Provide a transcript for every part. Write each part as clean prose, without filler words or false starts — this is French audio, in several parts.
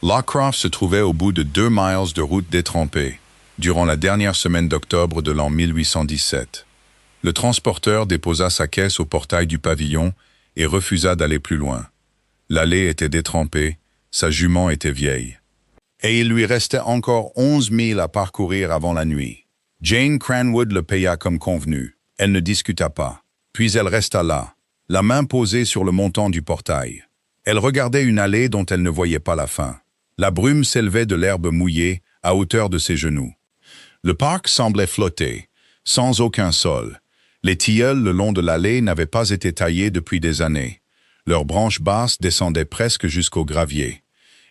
Lockcroft se trouvait au bout de 2 miles de route détrempée, durant la dernière semaine d'octobre de l'an 1817. Le transporteur déposa sa caisse au portail du pavillon et refusa d'aller plus loin. L'allée était détrempée, sa jument était vieille. Et il lui restait encore 11 milles à parcourir avant la nuit. Jane Cranwood le paya comme convenu. Elle ne discuta pas. Puis elle resta là, la main posée sur le montant du portail. Elle regardait une allée dont elle ne voyait pas la fin. La brume s'élevait de l'herbe mouillée à hauteur de ses genoux. Le parc semblait flotter, sans aucun sol. Les tilleuls le long de l'allée n'avaient pas été taillés depuis des années. Leurs branches basses descendaient presque jusqu'au gravier.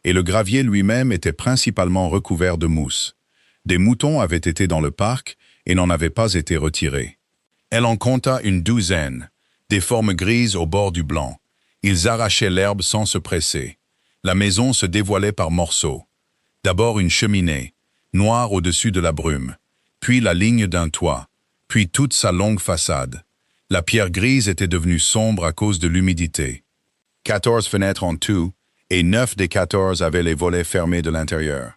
Et le gravier lui-même était principalement recouvert de mousse. Des moutons avaient été dans le parc et n'en avaient pas été retirés. Elle en compta une douzaine, des formes grises au bord du blanc. Ils arrachaient l'herbe sans se presser. La maison se dévoilait par morceaux. D'abord une cheminée, noire au-dessus de la brume, puis la ligne d'un toit, puis toute sa longue façade. La pierre grise était devenue sombre à cause de l'humidité. 14 fenêtres en tout, et 9 des 14 avaient les volets fermés de l'intérieur.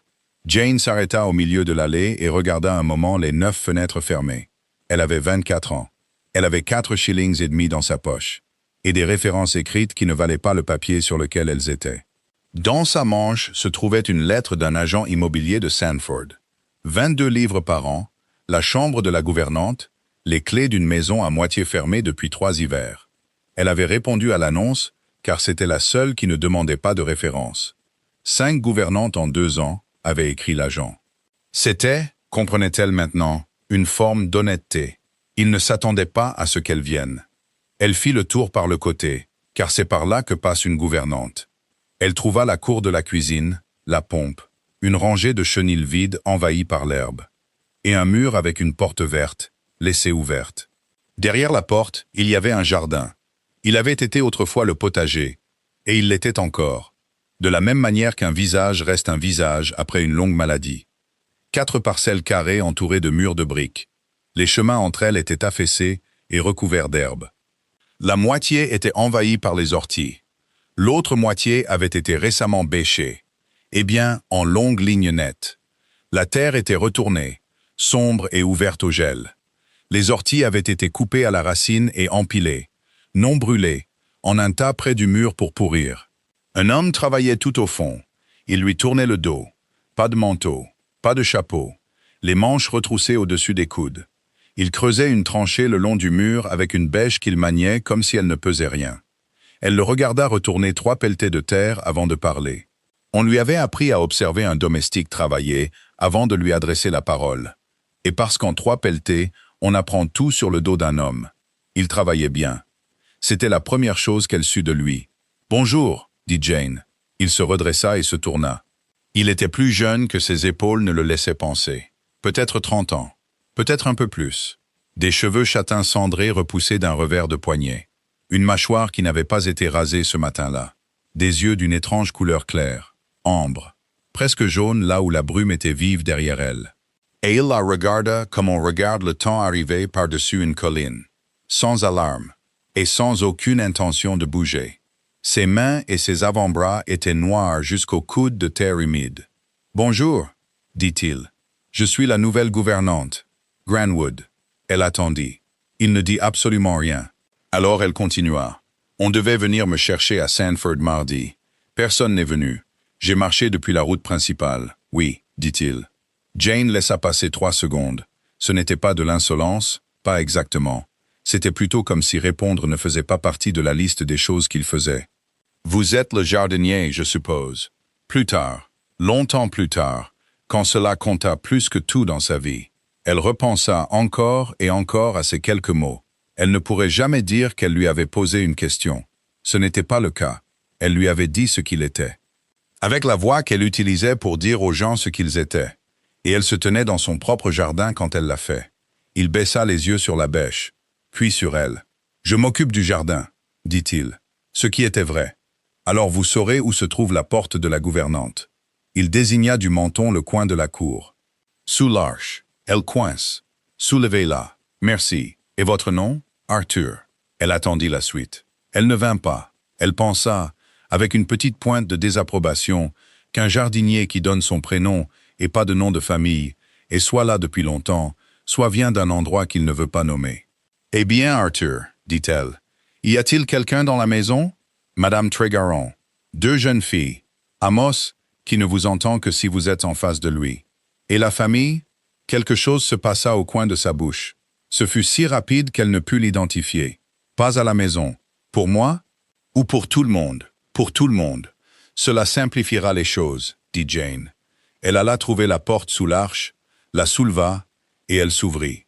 Jane s'arrêta au milieu de l'allée et regarda un moment les 9 fenêtres fermées. Elle avait 24 ans. Elle avait 4 shillings et demi dans sa poche, et des références écrites qui ne valaient pas le papier sur lequel elles étaient. Dans sa manche se trouvait une lettre d'un agent immobilier de Sandford. 22 livres par an, la chambre de la gouvernante, les clés d'une maison à moitié fermée depuis 3 hivers. Elle avait répondu à l'annonce, car c'était la seule qui ne demandait pas de référence. 5 gouvernantes en 2 ans, avait écrit l'agent. C'était, comprenait-elle maintenant, une forme d'honnêteté. Il ne s'attendait pas à ce qu'elle vienne. Elle fit le tour par le côté, car c'est par là que passe une gouvernante. Elle trouva la cour de la cuisine, la pompe, une rangée de chenilles vides envahies par l'herbe, et un mur avec une porte verte, laissée ouverte. Derrière la porte, il y avait un jardin. Il avait été autrefois le potager, et il l'était encore, de la même manière qu'un visage reste un visage après une longue maladie. 4 parcelles carrées entourées de murs de briques. Les chemins entre elles étaient affaissés et recouverts d'herbe. La moitié était envahie par les orties. L'autre moitié avait été récemment bêchée. Eh bien, en longues lignes nettes. La terre était retournée, sombre et ouverte au gel. Les orties avaient été coupées à la racine et empilées, non brûlées, en un tas près du mur pour pourrir. Un homme travaillait tout au fond. Il lui tournait le dos. Pas de manteau, pas de chapeau, les manches retroussées au-dessus des coudes. Il creusait une tranchée le long du mur avec une bêche qu'il maniait comme si elle ne pesait rien. Elle le regarda retourner 3 pelletées de terre avant de parler. On lui avait appris à observer un domestique travailler avant de lui adresser la parole. Et parce qu'en 3 pelletées, on apprend tout sur le dos d'un homme. Il travaillait bien. C'était la première chose qu'elle sut de lui. « Bonjour », dit Jane. Il se redressa et se tourna. Il était plus jeune que ses épaules ne le laissaient penser. Peut-être 30 ans. Peut-être un peu plus. Des cheveux châtains cendrés repoussés d'un revers de poignet. Une mâchoire qui n'avait pas été rasée ce matin-là. Des yeux d'une étrange couleur claire, ambre, presque jaune là où la brume était vive derrière elle. Et il la regarda comme on regarde le temps arriver par-dessus une colline, sans alarme, et sans aucune intention de bouger. Ses mains et ses avant-bras étaient noirs jusqu'au coude de terre humide. « Bonjour, dit-il. Je suis la nouvelle gouvernante, Cranwood. » Elle attendit. Il ne dit absolument rien. Alors elle continua. « On devait venir me chercher à Sandford mardi. Personne n'est venu. J'ai marché depuis la route principale. Oui, dit-il. » Jane laissa passer 3 secondes. Ce n'était pas de l'insolence, pas exactement. C'était plutôt comme si répondre ne faisait pas partie de la liste des choses qu'il faisait. « Vous êtes le jardinier, je suppose. » Plus tard, longtemps plus tard, quand cela compta plus que tout dans sa vie, elle repensa encore et encore à ces quelques mots. Elle ne pourrait jamais dire qu'elle lui avait posé une question. Ce n'était pas le cas. Elle lui avait dit ce qu'il était. Avec la voix qu'elle utilisait pour dire aux gens ce qu'ils étaient. Et elle se tenait dans son propre jardin quand elle l'a fait. Il baissa les yeux sur la bêche, puis sur elle. « Je m'occupe du jardin, » dit-il. Ce qui était vrai. « Alors vous saurez où se trouve la porte de la gouvernante. » Il désigna du menton le coin de la cour. « Sous l'arche. Elle coince. Soulevez-la. Merci. Et votre nom? Arthur. » Elle attendit la suite. Elle ne vint pas. Elle pensa, avec une petite pointe de désapprobation, qu'un jardinier qui donne son prénom et pas de nom de famille, est soit là depuis longtemps, soit vient d'un endroit qu'il ne veut pas nommer. « Eh bien, Arthur, dit-elle, y a-t-il quelqu'un dans la maison ?» Madame Tregarron. 2 jeunes filles. Amos, qui ne vous entend que si vous êtes en face de lui. Et la famille? Quelque chose se passa au coin de sa bouche. Ce fut si rapide qu'elle ne put l'identifier. Pas à la maison. Pour moi? Ou pour tout le monde? Pour tout le monde. Cela simplifiera les choses, dit Jane. Elle alla trouver la porte sous l'arche, la souleva, et elle s'ouvrit.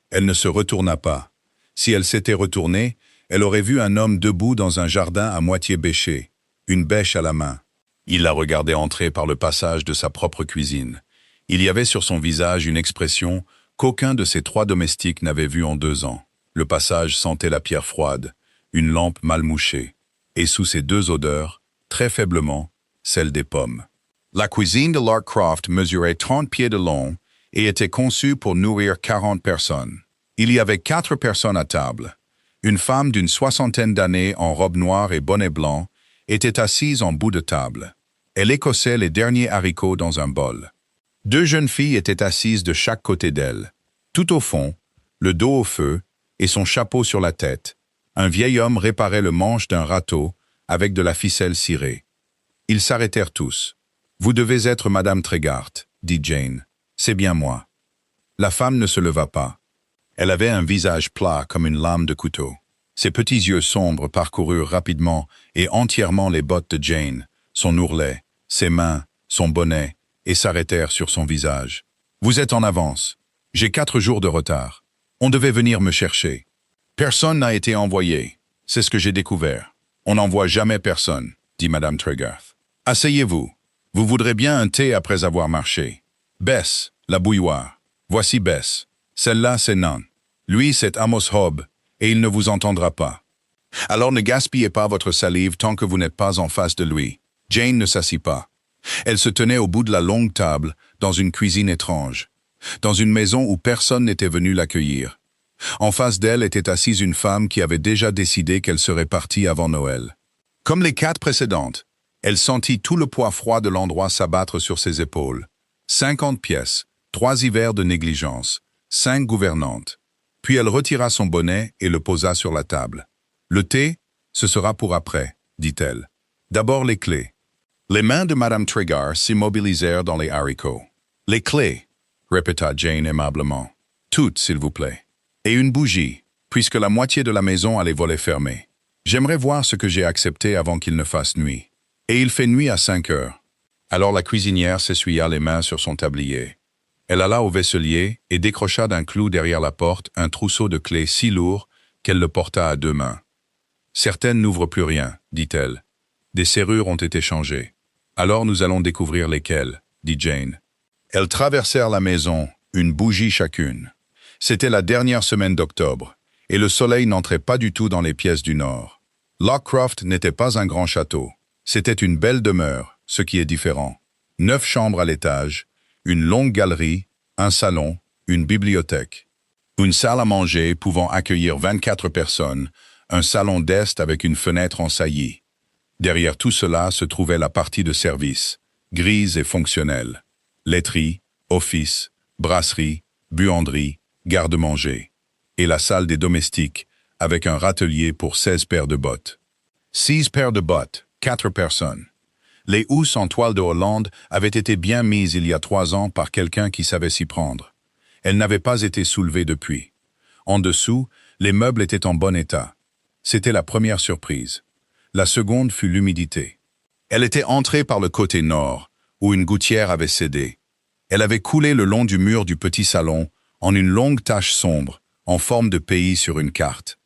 Elle ne se retourna pas. Si elle s'était retournée, elle aurait vu un homme debout dans un jardin à moitié bêché, une bêche à la main. Il la regardait entrer par le passage de sa propre cuisine. Il y avait sur son visage une expression qu'aucun de ses 3 domestiques n'avait vue en 2 ans. Le passage sentait la pierre froide, une lampe mal mouchée, et sous ces 2 odeurs, très faiblement, celle des pommes. La cuisine de Larkcroft mesurait 30 pieds de long et était conçue pour nourrir 40 personnes. Il y avait 4 personnes à table. Une femme d'une 60aine d'années en robe noire et bonnet blanc était assise en bout de table. Elle écossait les derniers haricots dans un bol. 2 jeunes filles étaient assises de chaque côté d'elle. Tout au fond, le dos au feu et son chapeau sur la tête, un vieil homme réparait le manche d'un râteau avec de la ficelle cirée. Ils s'arrêtèrent tous. « Vous devez être Madame Tregarth, » dit Jane. « C'est bien moi. » La femme ne se leva pas. Elle avait un visage plat comme une lame de couteau. Ses petits yeux sombres parcoururent rapidement et entièrement les bottes de Jane, son ourlet, ses mains, son bonnet, et s'arrêtèrent sur son visage. « Vous êtes en avance. J'ai 4 jours de retard. On devait venir me chercher. Personne n'a été envoyé. C'est ce que j'ai découvert. On n'envoie jamais personne, dit Madame Tregarth. Asseyez-vous. Vous voudrez bien un thé après avoir marché. Bess, la bouilloire. Voici Bess. Celle-là, c'est Nan. Lui, c'est Amos Hobb, et il ne vous entendra pas. Alors ne gaspillez pas votre salive tant que vous n'êtes pas en face de lui. Jane ne s'assit pas. Elle se tenait au bout de la longue table, dans une cuisine étrange, dans une maison où personne n'était venu l'accueillir. En face d'elle était assise une femme qui avait déjà décidé qu'elle serait partie avant Noël. Comme les 4 précédentes, elle sentit tout le poids froid de l'endroit s'abattre sur ses épaules. 50 pièces, 3 hivers de négligence, 5 gouvernantes. Puis elle retira son bonnet et le posa sur la table. « Le thé, ce sera pour après, » dit-elle. « D'abord les clés. » Les mains de Madame Tregarth s'immobilisèrent dans les haricots. « Les clés, » répéta Jane aimablement. « Toutes, s'il vous plaît. Et une bougie, puisque la moitié de la maison a les volets fermés. J'aimerais voir ce que j'ai accepté avant qu'il ne fasse nuit. Et il fait nuit à 5 heures. » Alors la cuisinière s'essuya les mains sur son tablier. Elle alla au vaisselier et décrocha d'un clou derrière la porte un trousseau de clés si lourd qu'elle le porta à 2 mains. « Certaines n'ouvrent plus rien, dit-elle. Des serrures ont été changées. Alors nous allons découvrir lesquelles, dit Jane. Elles traversèrent la maison, une bougie chacune. C'était la dernière semaine d'octobre, et le soleil n'entrait pas du tout dans les pièces du nord. Larkcroft n'était pas un grand château. C'était une belle demeure, ce qui est différent. 9 chambres à l'étage, une longue galerie, un salon, une bibliothèque. Une salle à manger pouvant accueillir 24 personnes, un salon d'est avec une fenêtre en saillie. Derrière tout cela se trouvait la partie de service, grise et fonctionnelle. Laiterie, office, brasserie, buanderie, garde-manger. Et la salle des domestiques, avec un râtelier pour 16 paires de bottes. 6 paires de bottes, 4 personnes. Les housses en toile de Hollande avaient été bien mises il y a 3 ans par quelqu'un qui savait s'y prendre. Elles n'avaient pas été soulevées depuis. En dessous, les meubles étaient en bon état. C'était la première surprise. La seconde fut l'humidité. Elle était entrée par le côté nord, où une gouttière avait cédé. Elle avait coulé le long du mur du petit salon, en une longue tache sombre, en forme de pays sur une carte.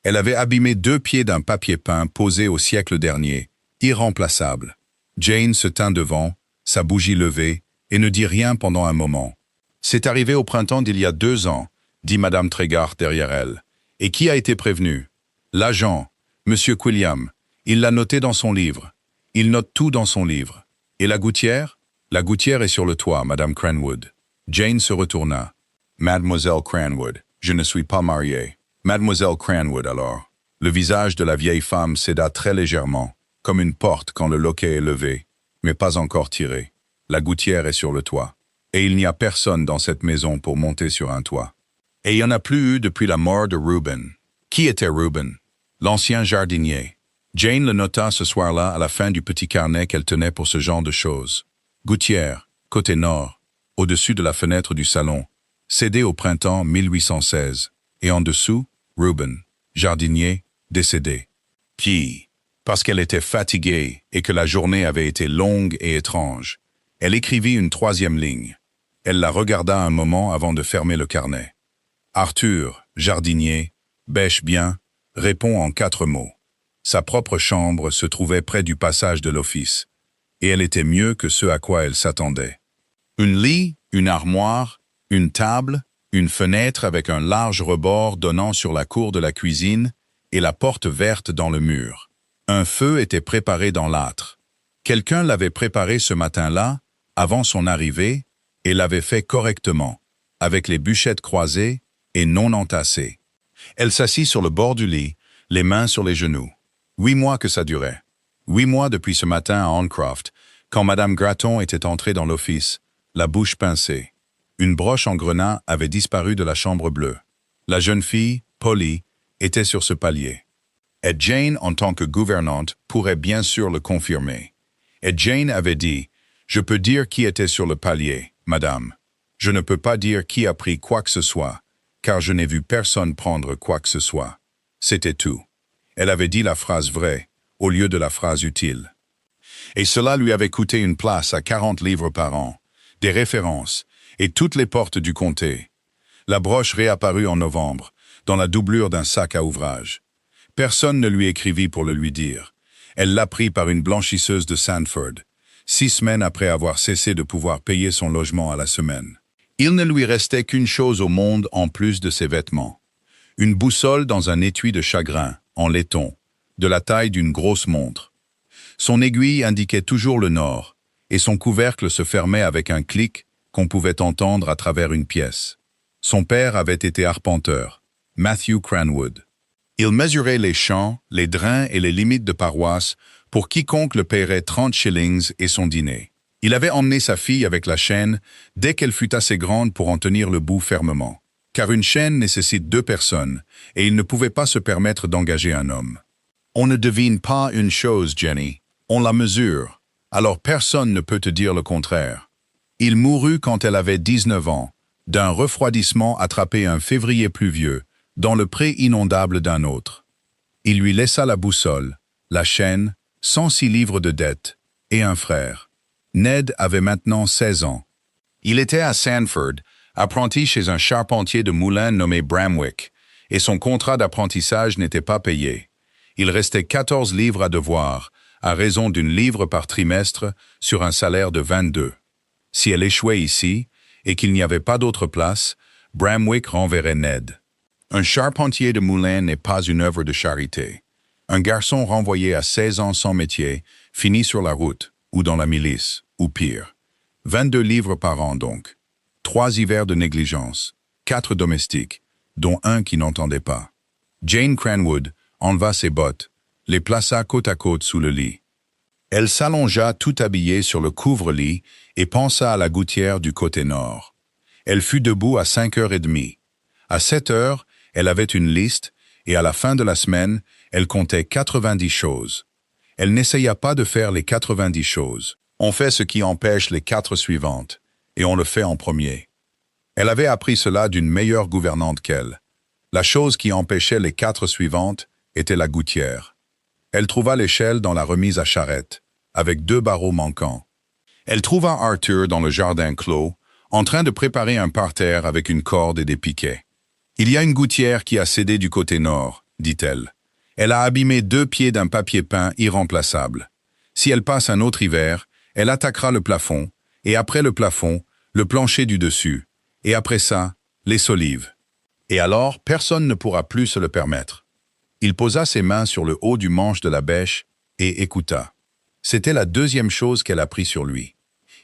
Elle avait abîmé 2 pieds d'un papier peint posé au siècle dernier, irremplaçable. Jane se tint devant, sa bougie levée, et ne dit rien pendant un moment. « C'est arrivé au printemps d'il y a 2 ans, » dit Madame Tregarth derrière elle. « Et qui a été prévenu? »« L'agent, Monsieur Quilliam. Il l'a noté dans son livre. Il note tout dans son livre. Et la gouttière? La gouttière est sur le toit, Madame Cranwood. » Jane se retourna. « Mademoiselle Cranwood, je ne suis pas mariée. Mademoiselle Cranwood, alors. » Le visage de la vieille femme céda très légèrement, comme une porte quand le loquet est levé. mais pas encore tiré. La gouttière est sur le toit. Et il n'y a personne dans cette maison pour monter sur un toit. Et il n'y en a plus eu depuis la mort de Reuben. Qui était Reuben? L'ancien jardinier. Jane le nota ce soir-là à la fin du petit carnet qu'elle tenait pour ce genre de choses. Gouttière, côté nord, au-dessus de la fenêtre du salon, cédé au printemps 1816. Et en dessous, Reuben, jardinier, décédé. Puis, parce qu'elle était fatiguée et que la journée avait été longue et étrange, elle écrivit une troisième ligne. Elle la regarda un moment avant de fermer le carnet. Arthur, jardinier, bêche bien, répond en 4 mots. Sa propre chambre se trouvait près du passage de l'office, et elle était mieux que ce à quoi elle s'attendait. Un lit, une armoire, une table, une fenêtre avec un large rebord donnant sur la cour de la cuisine et la porte verte dans le mur. Un feu était préparé dans l'âtre. Quelqu'un l'avait préparé ce matin-là, avant son arrivée, et l'avait fait correctement, avec les bûchettes croisées et non entassées. Elle s'assit sur le bord du lit, les mains sur les genoux. 8 mois que ça durait. 8 mois depuis ce matin à Horncroft, quand Madame Gratton était entrée dans l'office, la bouche pincée. Une broche en grenat avait disparu de la chambre bleue. La jeune fille, Polly, était sur ce palier. Et Jane, en tant que gouvernante, pourrait bien sûr le confirmer. Et Jane avait dit « Je peux dire qui était sur le palier, madame. Je ne peux pas dire qui a pris quoi que ce soit, car je n'ai vu personne prendre quoi que ce soit. » C'était tout. Elle avait dit la phrase vraie, au lieu de la phrase utile. Et cela lui avait coûté une place à 40 livres par an, des références, et toutes les portes du comté. La broche réapparut en novembre, dans la doublure d'un sac à ouvrage. Personne ne lui écrivit pour le lui dire. Elle l'apprit par une blanchisseuse de Sandford, 6 semaines après avoir cessé de pouvoir payer son logement à la semaine. Il ne lui restait qu'une chose au monde en plus de ses vêtements. Une boussole dans un étui de chagrin, en laiton, de la taille d'une grosse montre. Son aiguille indiquait toujours le nord, et son couvercle se fermait avec un clic qu'on pouvait entendre à travers une pièce. Son père avait été arpenteur, Matthew Cranwood. Il mesurait les champs, les drains et les limites de paroisse pour quiconque le paierait 30 shillings et son dîner. Il avait emmené sa fille avec la chaîne dès qu'elle fut assez grande pour en tenir le bout fermement. Car une chaîne nécessite 2 personnes, et il ne pouvait pas se permettre d'engager un homme. On ne devine pas une chose, Jenny, on la mesure, alors personne ne peut te dire le contraire. Il mourut quand elle avait 19 ans, d'un refroidissement attrapé un février pluvieux, dans le pré inondable d'un autre. Il lui laissa la boussole, la chaîne, 106 livres de dette, et un frère. Ned avait maintenant 16 ans. Il était à Sandford, apprenti chez un charpentier de moulin nommé Bramwick, et son contrat d'apprentissage n'était pas payé. Il restait 14 livres à devoir, à raison d'1 livre par trimestre sur un salaire de 22. Si elle échouait ici, et qu'il n'y avait pas d'autre place, Bramwick renverrait Ned. Un charpentier de moulin n'est pas une œuvre de charité. Un garçon renvoyé à 16 ans sans métier finit sur la route, ou dans la milice, ou pire. 22 livres par an donc. 3 hivers de négligence, 4 domestiques, dont un qui n'entendait pas. Jane Cranwood enleva ses bottes, les plaça côte à côte sous le lit. Elle s'allongea tout habillée sur le couvre-lit et pensa à la gouttière du côté nord. Elle fut debout à 5h30. À 7h, elle avait une liste et à la fin de la semaine, elle comptait 90 choses. Elle n'essaya pas de faire les 90 choses. On fait ce qui empêche les 4 suivantes, et on le fait en premier. Elle avait appris cela d'une meilleure gouvernante qu'elle. La chose qui empêchait les 4 suivantes était la gouttière. Elle trouva l'échelle dans la remise à charrette, avec 2 barreaux manquants. Elle trouva Arthur dans le jardin clos, en train de préparer un parterre avec une corde et des piquets. « Il y a une gouttière qui a cédé du côté nord, dit-elle. Elle a abîmé 2 pieds d'un papier peint irremplaçable. Si elle passe un autre hiver, elle attaquera le plafond, et après le plafond, le plancher du dessus, et après ça, les solives. Et alors, personne ne pourra plus se le permettre. » Il posa ses mains sur le haut du manche de la bêche et écouta. C'était la 2e chose qu'elle apprit sur lui.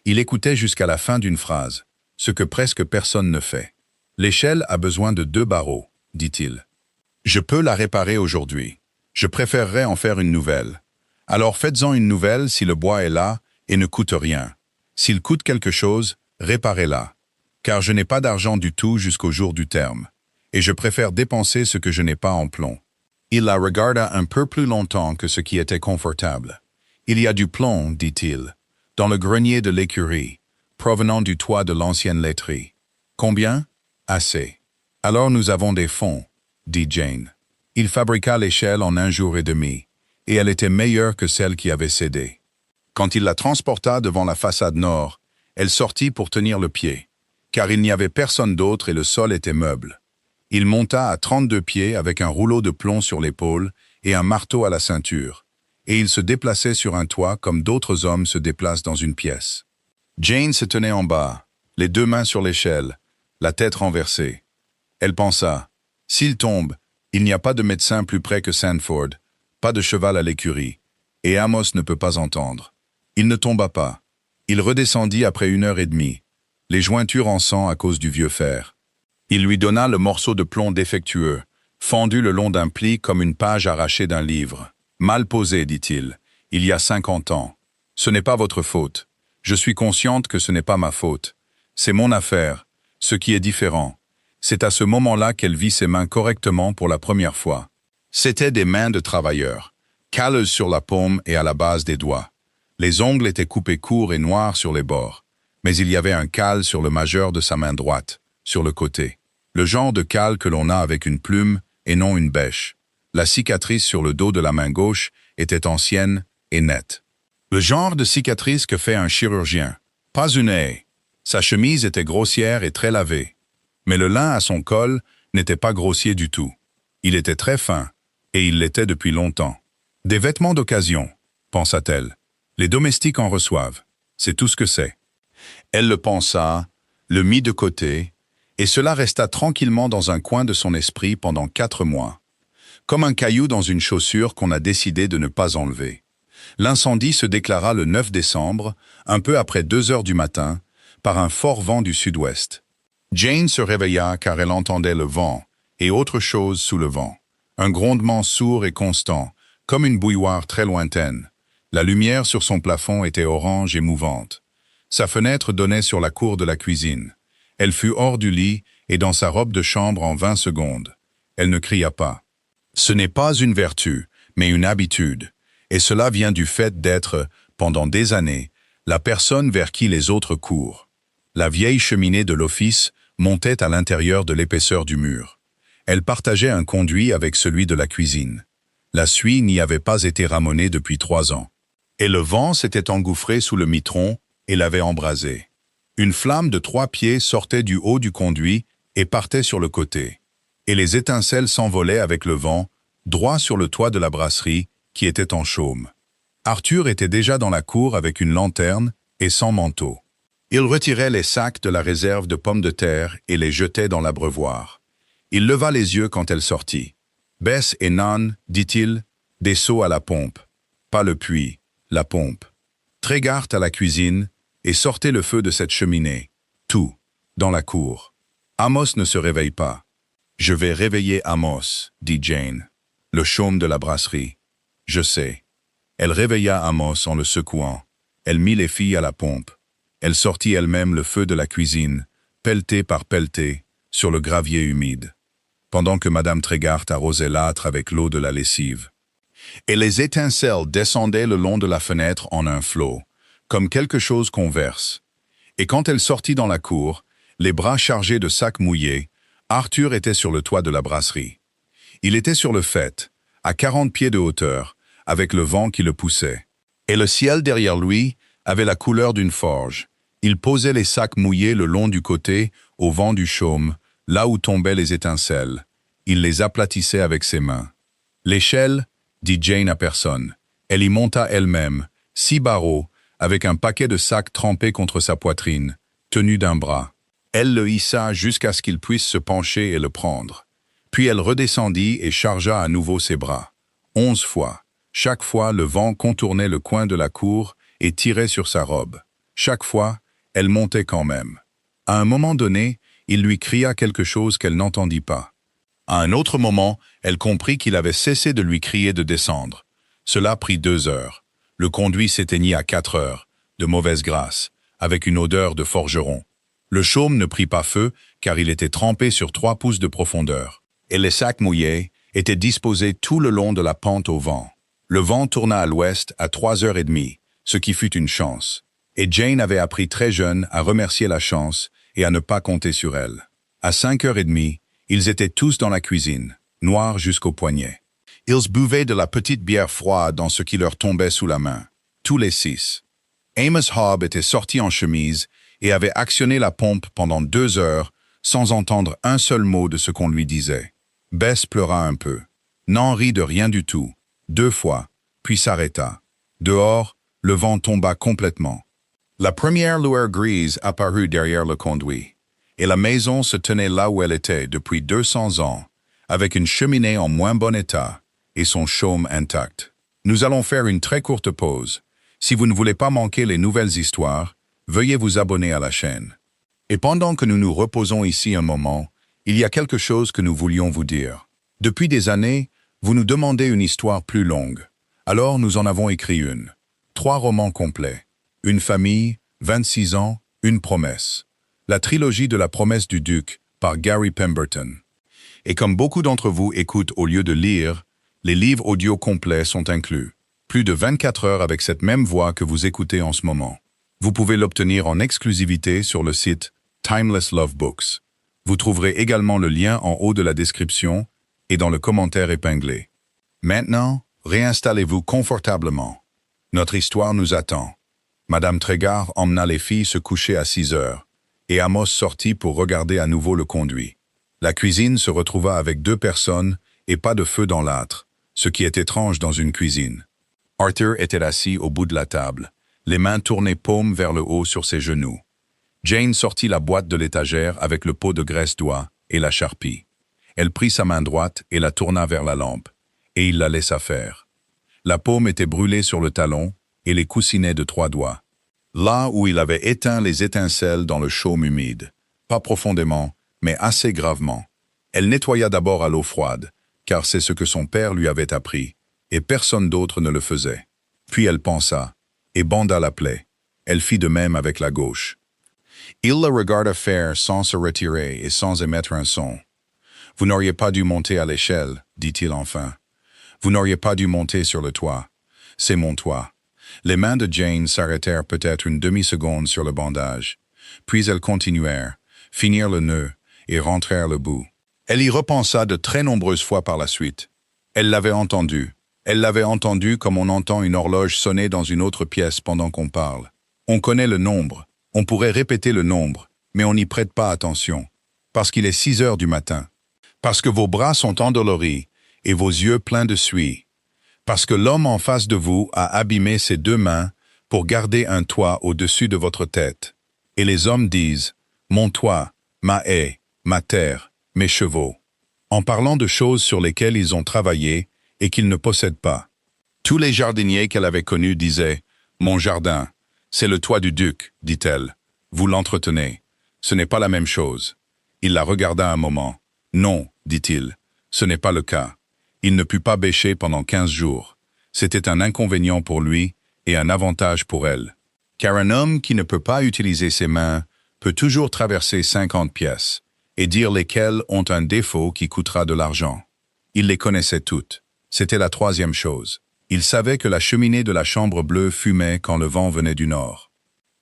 Il écoutait jusqu'à la fin d'une phrase, ce que presque personne ne fait. « L'échelle a besoin de 2 barreaux, dit-il. Je peux la réparer aujourd'hui. Je préférerais en faire une nouvelle. Alors faites-en une nouvelle si le bois est là, et ne coûte rien. S'il coûte quelque chose, réparez-la. Car je n'ai pas d'argent du tout jusqu'au jour du terme. Et je préfère dépenser ce que je n'ai pas en plomb. Il la regarda un peu plus longtemps que ce qui était confortable. Il y a du plomb, dit-il, dans le grenier de l'écurie, provenant du toit de l'ancienne laiterie. Combien? Assez. Alors nous avons des fonds, dit Jane. Il fabriqua l'échelle en 1 jour et demi, et elle était meilleure que celle qui avait cédé. Quand il la transporta devant la façade nord, elle sortit pour tenir le pied, car il n'y avait personne d'autre et le sol était meuble. Il monta à 32 pieds avec un rouleau de plomb sur l'épaule et un marteau à la ceinture, et il se déplaçait sur un toit comme d'autres hommes se déplacent dans une pièce. Jane se tenait en bas, les 2 mains sur l'échelle, la tête renversée. Elle pensa, « S'il tombe, il n'y a pas de médecin plus près que Sandford, pas de cheval à l'écurie, et Amos ne peut pas entendre. » Il ne tomba pas. Il redescendit après 1 heure et demie, les jointures en sang à cause du vieux fer. Il lui donna le morceau de plomb défectueux, fendu le long d'un pli comme une page arrachée d'un livre. « Mal posé, dit-il, il y a 50 ans. Ce n'est pas votre faute. Je suis consciente que ce n'est pas ma faute. C'est mon affaire, ce qui est différent. C'est à ce moment-là qu'elle vit ses mains correctement pour la première fois. C'étaient des mains de travailleur, calleuses sur la paume et à la base des doigts. Les ongles étaient coupés courts et noirs sur les bords, mais il y avait un cal sur le majeur de sa main droite, sur le côté. Le genre de cal que l'on a avec une plume et non une bêche. La cicatrice sur le dos de la main gauche était ancienne et nette. Le genre de cicatrice que fait un chirurgien. Pas une haie. Sa chemise était grossière et très lavée. Mais le lin à son col n'était pas grossier du tout. Il était très fin, et il l'était depuis longtemps. Des vêtements d'occasion, pensa-t-elle. Les domestiques en reçoivent. C'est tout ce que c'est. Elle le pensa, le mit de côté, et cela resta tranquillement dans un coin de son esprit pendant 4 mois. Comme un caillou dans une chaussure qu'on a décidé de ne pas enlever. L'incendie se déclara le 9 décembre, un peu après 2 heures du matin, par un fort vent du sud-ouest. Jane se réveilla car elle entendait le vent, et autre chose sous le vent. Un grondement sourd et constant, comme une bouilloire très lointaine. La lumière sur son plafond était orange et mouvante. Sa fenêtre donnait sur la cour de la cuisine. Elle fut hors du lit et dans sa robe de chambre en 20 secondes. Elle ne cria pas. Ce n'est pas une vertu, mais une habitude, et cela vient du fait d'être, pendant des années, la personne vers qui les autres courent. La vieille cheminée de l'office montait à l'intérieur de l'épaisseur du mur. Elle partageait un conduit avec celui de la cuisine. La suie n'y avait pas été ramonée depuis 3 ans. Et le vent s'était engouffré sous le mitron et l'avait embrasé. Une flamme de 3 pieds sortait du haut du conduit et partait sur le côté. Et les étincelles s'envolaient avec le vent, droit sur le toit de la brasserie, qui était en chaume. Arthur était déjà dans la cour avec une lanterne et sans manteau. Il retirait les sacs de la réserve de pommes de terre et les jetait dans l'abreuvoir. Il leva les yeux quand elle sortit. « Bess et Nan, dit-il, des seaux à la pompe. Pas le puits, la pompe. Trégart à la cuisine et sortez le feu de cette cheminée. Tout, dans la cour. Amos ne se réveille pas. Je vais réveiller Amos, dit Jane, le chaume de la brasserie. Je sais. Elle réveilla Amos en le secouant. Elle mit les filles à la pompe. Elle sortit elle-même le feu de la cuisine, pelleté par pelleté, sur le gravier humide, pendant que Madame Trégart arrosait l'âtre avec l'eau de la lessive. Et les étincelles descendaient le long de la fenêtre en un flot, comme quelque chose qu'on verse. Et quand elle sortit dans la cour, les bras chargés de sacs mouillés, Arthur était sur le toit de la brasserie. Il était sur le faîte, à 40 pieds de hauteur, avec le vent qui le poussait. Et le ciel derrière lui avait la couleur d'une forge. Il posait les sacs mouillés le long du côté, au vent du chaume, là où tombaient les étincelles. Il les aplatissait avec ses mains. L'échelle, dit Jane à personne. Elle y monta elle-même, 6 barreaux, avec un paquet de sacs trempés contre sa poitrine, tenu d'un bras. Elle le hissa jusqu'à ce qu'il puisse se pencher et le prendre. Puis elle redescendit et chargea à nouveau ses bras. 11 fois. Chaque fois, le vent contournait le coin de la cour et tirait sur sa robe. Chaque fois, elle montait quand même. À un moment donné, il lui cria quelque chose qu'elle n'entendit pas. À un autre moment, elle comprit qu'il avait cessé de lui crier de descendre. Cela prit 2 heures. Le conduit s'éteignit à 4 heures. de mauvaise grâce, avec une odeur de forgeron. Le chaume ne prit pas feu, car il était trempé sur 3 pouces de profondeur, et les sacs mouillés étaient disposés tout le long de la pente au vent. Le vent tourna à l'ouest à 3h30, ce qui fut une chance. Et Jane avait appris très jeune à remercier la chance et à ne pas compter sur elle. À 5h30, ils étaient tous dans la cuisine, noirs jusqu'aux poignets. Ils buvaient de la petite bière froide dans ce qui leur tombait sous la main, tous les 6. Amos Hobb était sorti en chemise et avait actionné la pompe pendant 2 heures sans entendre un seul mot de ce qu'on lui disait. Bess pleura un peu. N'en rit de rien du tout, 2 fois, puis s'arrêta. Dehors, le vent tomba complètement. La première lueur grise apparut derrière le conduit, et la maison se tenait là où elle était depuis 200 ans, avec une cheminée en moins bon état et son chaume intact. Nous allons faire une très courte pause. Si vous ne voulez pas manquer les nouvelles histoires, veuillez vous abonner à la chaîne. Et pendant que nous nous reposons ici un moment, il y a quelque chose que nous voulions vous dire. Depuis des années, vous nous demandez une histoire plus longue. Alors nous en avons écrit une. 3 romans complets. Une famille, 26 ans, une promesse. La trilogie de la promesse du duc, par Gary Pemberton. Et comme beaucoup d'entre vous écoutent au lieu de lire, les livres audio complets sont inclus. Plus de 24 heures avec cette même voix que vous écoutez en ce moment. Vous pouvez l'obtenir en exclusivité sur le site Timeless Love Books. Vous trouverez également le lien en haut de la description et dans le commentaire épinglé. Maintenant, réinstallez-vous confortablement. Notre histoire nous attend. Madame Trégard emmena les filles se coucher à 6 heures, et Amos sortit pour regarder à nouveau le conduit. La cuisine se retrouva avec 2 personnes et pas de feu dans l'âtre, ce qui est étrange dans une cuisine. Arthur était assis au bout de la table, les mains tournées paume vers le haut sur ses genoux. Jane sortit la boîte de l'étagère avec le pot de graisse d'oie et la charpie. Elle prit sa main droite et la tourna vers la lampe, et il la laissa faire. La paume était brûlée sur le talon et les coussinets de 3 doigts. Là où il avait éteint les étincelles dans le chaume humide, pas profondément, mais assez gravement. Elle nettoya d'abord à l'eau froide, car c'est ce que son père lui avait appris, et personne d'autre ne le faisait. Puis elle pensa, et banda la plaie. Elle fit de même avec la gauche. Il la regarda faire sans se retirer et sans émettre un son. « Vous n'auriez pas dû monter à l'échelle, dit-il enfin. Vous n'auriez pas dû monter sur le toit. C'est mon toit. » Les mains de Jane s'arrêtèrent peut-être une demi-seconde sur le bandage. Puis elles continuèrent, finirent le nœud et rentrèrent le bout. Elle y repensa de très nombreuses fois par la suite. Elle l'avait entendu. Elle l'avait entendu comme on entend une horloge sonner dans une autre pièce pendant qu'on parle. On connaît le nombre. On pourrait répéter le nombre, mais on n'y prête pas attention. Parce qu'il est 6 heures du matin. Parce que vos bras sont endoloris et vos yeux pleins de suie. Parce que l'homme en face de vous a abîmé ses 2 mains pour garder un toit au-dessus de votre tête. Et les hommes disent « mon toit, ma haie, ma terre, mes chevaux », en parlant de choses sur lesquelles ils ont travaillé et qu'ils ne possèdent pas. Tous les jardiniers qu'elle avait connus disaient « mon jardin, c'est le toit du duc, dit-elle. Vous l'entretenez. Ce n'est pas la même chose. » Il la regarda un moment. « Non, dit-il, ce n'est pas le cas. » Il ne put pas bêcher pendant 15 jours. C'était un inconvénient pour lui et un avantage pour elle. Car un homme qui ne peut pas utiliser ses mains peut toujours traverser 50 pièces et dire lesquelles ont un défaut qui coûtera de l'argent. Il les connaissait toutes. C'était la 3e chose. Il savait que la cheminée de la chambre bleue fumait quand le vent venait du nord.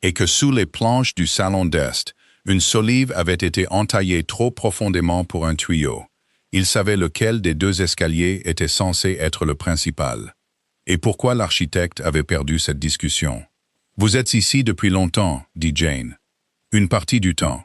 Et que sous les planches du salon d'est, une solive avait été entaillée trop profondément pour un tuyau. Il savait lequel des 2 escaliers était censé être le principal. Et pourquoi l'architecte avait perdu cette discussion. « Vous êtes ici depuis longtemps, dit Jane. Une partie du temps.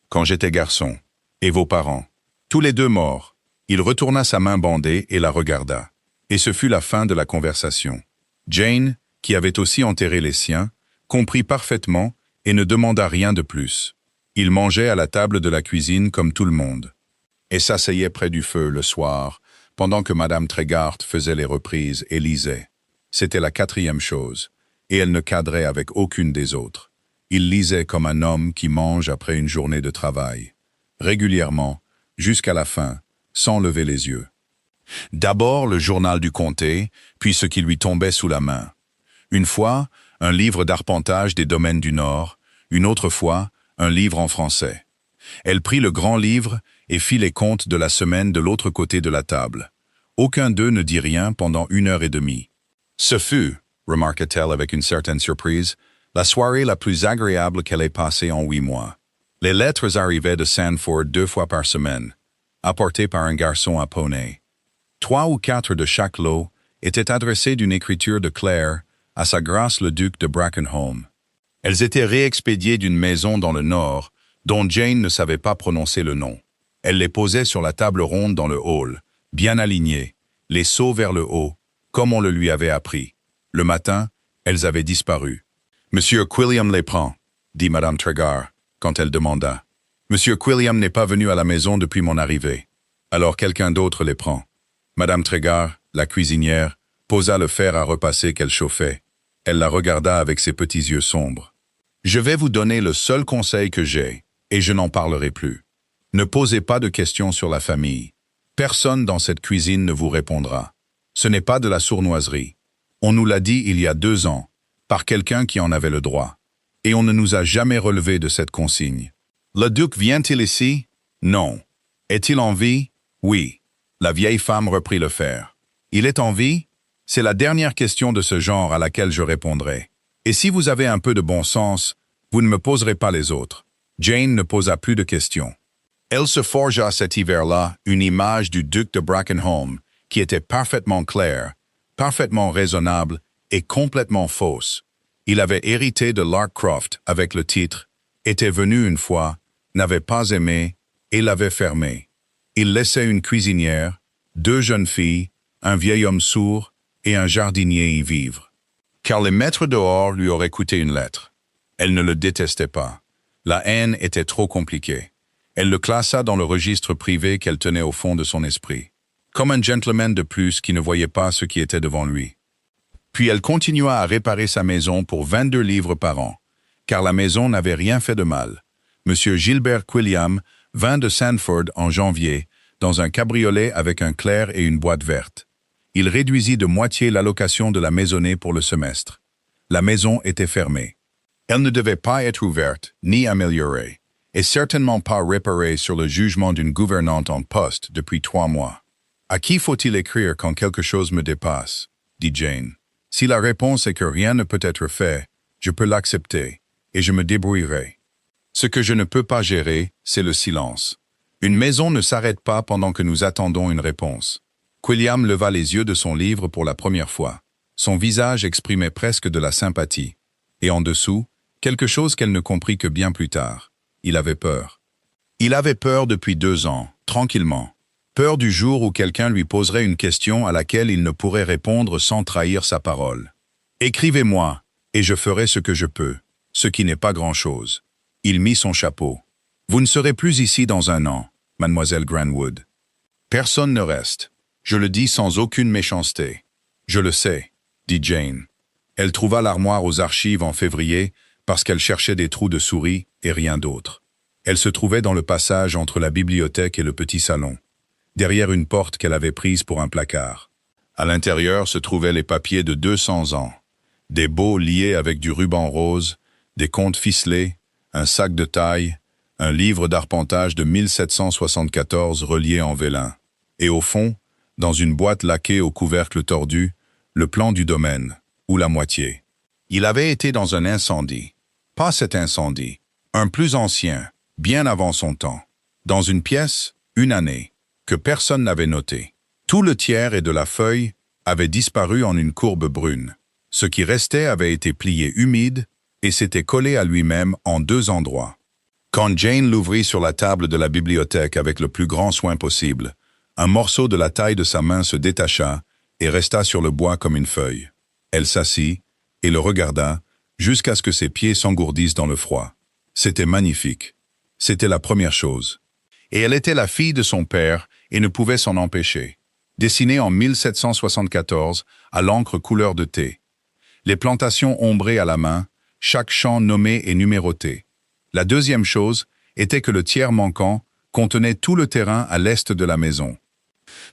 Quand j'étais garçon. Et vos parents. Tous les 2 morts. » Il retourna sa main bandée et la regarda. Et ce fut la fin de la conversation. Jane, qui avait aussi enterré les siens, comprit parfaitement et ne demanda rien de plus. Il mangeait à la table de la cuisine comme tout le monde. Et s'asseyait près du feu le soir, pendant que Madame Trégard faisait les reprises et lisait. C'était la 4e chose, et elle ne cadrait avec aucune des autres. Il lisait comme un homme qui mange après une journée de travail, régulièrement, jusqu'à la fin, sans lever les yeux. D'abord le journal du comté, puis ce qui lui tombait sous la main. Une fois, un livre d'arpentage des domaines du Nord, une autre fois, un livre en français. Elle prit le grand livre et fit les comptes de la semaine de l'autre côté de la table. Aucun d'eux ne dit rien pendant 1 heure et demie. Ce fut, remarqua-t-elle avec une certaine surprise, la soirée la plus agréable qu'elle ait passée en 8 mois. Les lettres arrivaient de Sandford 2 fois par semaine, apportées par un garçon à poney. 3 ou 4 de chaque lot étaient adressées d'une écriture de Claire à sa grâce le duc de Brackenham. Elles étaient réexpédiées d'une maison dans le Nord, dont Jane ne savait pas prononcer le nom. Elle les posait sur la table ronde dans le hall, bien alignées, les seaux vers le haut, comme on le lui avait appris. Le matin, elles avaient disparu. « Monsieur Quilliam les prend », dit Madame Tregar, quand elle demanda. « Monsieur Quilliam n'est pas venu à la maison depuis mon arrivée. Alors quelqu'un d'autre les prend. » Madame Tregar, la cuisinière, posa le fer à repasser qu'elle chauffait. Elle la regarda avec ses petits yeux sombres. « Je vais vous donner le seul conseil que j'ai, et je n'en parlerai plus. Ne posez pas de questions sur la famille. Personne dans cette cuisine ne vous répondra. Ce n'est pas de la sournoiserie. On nous l'a dit il y a 2 ans, par quelqu'un qui en avait le droit. Et on ne nous a jamais relevé de cette consigne. Le duc vient-il ici? Non. Est-il en vie? Oui. La vieille femme reprit le fer. Il est en vie? C'est la dernière question de ce genre à laquelle je répondrai. Et si vous avez un peu de bon sens, vous ne me poserez pas les autres. Jane ne posa plus de questions. Elle se forgea cet hiver-là une image du duc de Brackenham qui était parfaitement claire, parfaitement raisonnable et complètement fausse. Il avait hérité de Larkcroft avec le titre « était venu une fois, n'avait pas aimé et l'avait fermé ». Il laissait une cuisinière, 2 jeunes filles, un vieil homme sourd et un jardinier y vivre. Car les mettre dehors lui aurait coûté une lettre. Elle ne le détestait pas. La haine était trop compliquée. Elle le classa dans le registre privé qu'elle tenait au fond de son esprit, comme un gentleman de plus qui ne voyait pas ce qui était devant lui. Puis elle continua à réparer sa maison pour 22 livres par an, car la maison n'avait rien fait de mal. Monsieur Gilbert Quilliam vint de Sandford en janvier, dans un cabriolet avec un clair et une boîte verte. Il réduisit de moitié l'allocation de la maisonnée pour le semestre. La maison était fermée. Elle ne devait pas être ouverte, ni améliorée, et certainement pas réparée sur le jugement d'une gouvernante en poste depuis 3 mois. « À qui faut-il écrire quand quelque chose me dépasse ?» dit Jane. « Si la réponse est que rien ne peut être fait, je peux l'accepter, et je me débrouillerai. Ce que je ne peux pas gérer, c'est le silence. Une maison ne s'arrête pas pendant que nous attendons une réponse. » Quilliam leva les yeux de son livre pour la première fois. Son visage exprimait presque de la sympathie. Et en dessous, quelque chose qu'elle ne comprit que bien plus tard. Il avait peur. Il avait peur depuis 2 ans, tranquillement. Peur du jour où quelqu'un lui poserait une question à laquelle il ne pourrait répondre sans trahir sa parole. « Écrivez-moi, et je ferai ce que je peux, ce qui n'est pas grand-chose. » Il mit son chapeau. « Vous ne serez plus ici dans 1 an, mademoiselle Granwood. Personne ne reste. Je le dis sans aucune méchanceté. Je le sais, dit Jane. Elle trouva l'armoire aux archives en février parce qu'elle cherchait des trous de souris et rien d'autre. Elle se trouvait dans le passage entre la bibliothèque et le petit salon, derrière une porte qu'elle avait prise pour un placard. À l'intérieur se trouvaient les papiers de 200 ans, des baux liés avec du ruban rose, des comptes ficelés, un sac de taille, un livre d'arpentage de 1774 relié en vélin. Et au fond, dans une boîte laquée au couvercle tordu, le plan du domaine, ou la moitié. Il avait été dans un incendie. Pas cet incendie, un plus ancien, bien avant son temps. Dans une pièce, 1 année, que personne n'avait noté. Tout le tiers et de la feuille avait disparu en une courbe brune. Ce qui restait avait été plié humide et s'était collé à lui-même en 2 endroits. Quand Jane l'ouvrit sur la table de la bibliothèque avec le plus grand soin possible, un morceau de la taille de sa main se détacha et resta sur le bois comme une feuille. Elle s'assit et le regarda jusqu'à ce que ses pieds s'engourdissent dans le froid. C'était magnifique. C'était la première chose. Et elle était la fille de son père et ne pouvait s'en empêcher. Dessinée en 1774 à l'encre couleur de thé. Les plantations ombrées à la main, chaque champ nommé et numéroté. La deuxième chose était que le tiers manquant contenait tout le terrain à l'est de la maison.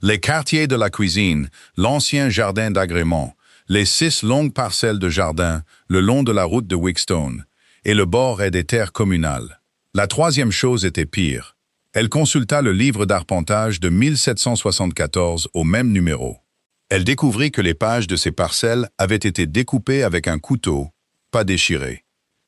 Les quartiers de la cuisine, l'ancien jardin d'agrément, les 6 longues parcelles de jardin le long de la route de Wickstone, et le bord est des terres communales. La troisième chose était pire. Elle consulta le livre d'arpentage de 1774 au même numéro. Elle découvrit que les pages de ces parcelles avaient été découpées avec un couteau, pas déchirées.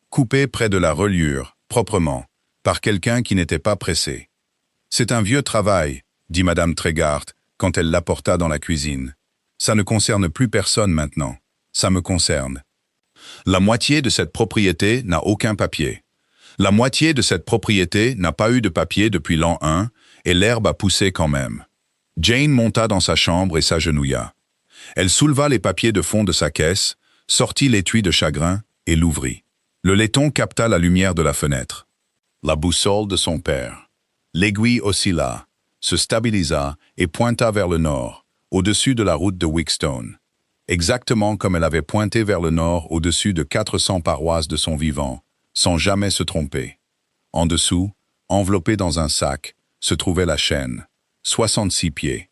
Coupées près de la reliure, proprement, par quelqu'un qui n'était pas pressé. « C'est un vieux travail », dit Madame Tregarthe quand elle l'apporta dans la cuisine. « Ça ne concerne plus personne maintenant. Ça me concerne. La moitié de cette propriété n'a aucun papier. La moitié de cette propriété n'a pas eu de papier depuis l'an 1 et l'herbe a poussé quand même. » Jane monta dans sa chambre et s'agenouilla. Elle souleva les papiers de fond de sa caisse, sortit l'étui de chagrin et l'ouvrit. Le laiton capta la lumière de la fenêtre. La boussole de son père. L'aiguille oscilla, se stabilisa et pointa vers le nord, au-dessus de la route de Wickstone. Exactement comme elle avait pointé vers le nord au-dessus de 400 paroisses de son vivant, sans jamais se tromper. En dessous, enveloppée dans un sac, se trouvait la chaîne. 66 pieds.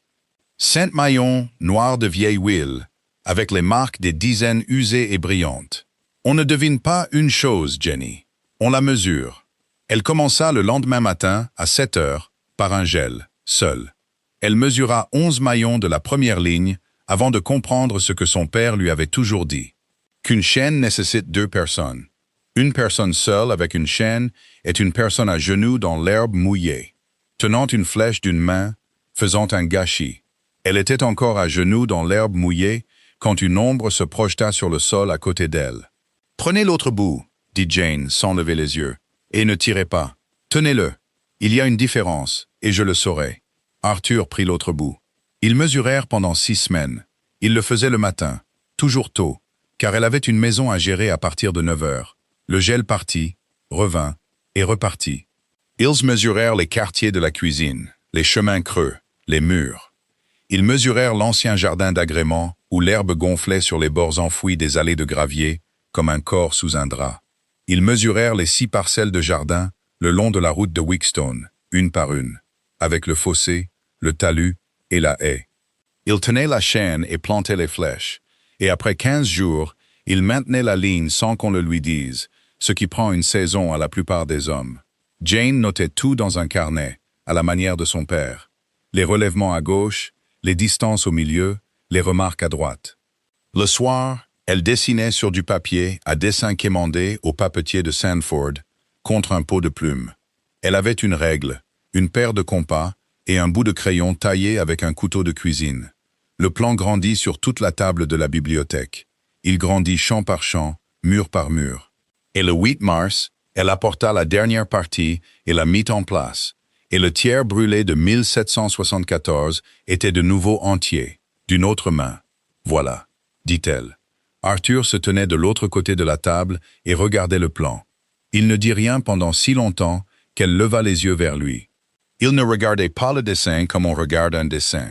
5 maillons noirs de vieille huile, avec les marques des dizaines usées et brillantes. On ne devine pas une chose, Jenny. On la mesure. Elle commença le lendemain matin, à 7 heures, par un gel, seule. Elle mesura 11 maillons de la première ligne avant de comprendre ce que son père lui avait toujours dit. Qu'une chaîne nécessite 2 personnes. Une personne seule avec une chaîne est une personne à genoux dans l'herbe mouillée, tenant une flèche d'une main, faisant un gâchis. Elle était encore à genoux dans l'herbe mouillée quand une ombre se projeta sur le sol à côté d'elle. « Prenez l'autre bout, » dit Jane sans lever les yeux, « et ne tirez pas. Tenez-le. Il y a une différence, et je le saurai. » Arthur prit l'autre bout. Ils mesurèrent pendant 6 semaines. Il le faisait le matin, toujours tôt, car elle avait une maison à gérer à partir de 9 heures. Le gel partit, revint et repartit. Ils mesurèrent les quartiers de la cuisine, les chemins creux, les murs. Ils mesurèrent l'ancien jardin d'agrément où l'herbe gonflait sur les bords enfouis des allées de gravier, comme un corps sous un drap. Ils mesurèrent les 6 parcelles de jardin le long de la route de Wickstone, une par une, avec le fossé, le talus et la haie. Ils tenaient la chaîne et plantaient les flèches, et après 15 jours, ils maintenaient la ligne sans qu'on le lui dise, ce qui prend une saison à la plupart des hommes. Jane notait tout dans un carnet, à la manière de son père. Les relèvements à gauche, les distances au milieu, les remarques à droite. Le soir, elle dessinait sur du papier à dessin quémandé au papetier de Sandford, contre un pot de plume. Elle avait une règle, une paire de compas et un bout de crayon taillé avec un couteau de cuisine. Le plan grandit sur toute la table de la bibliothèque. Il grandit champ par champ, mur par mur. Et le 8 mars, elle apporta la dernière partie et la mit en place. Et le tiers brûlé de 1774 était de nouveau entier, d'une autre main. « Voilà », dit-elle. Arthur se tenait de l'autre côté de la table et regardait le plan. Il ne dit rien pendant si longtemps qu'elle leva les yeux vers lui. Il ne regardait pas le dessin comme on regarde un dessin.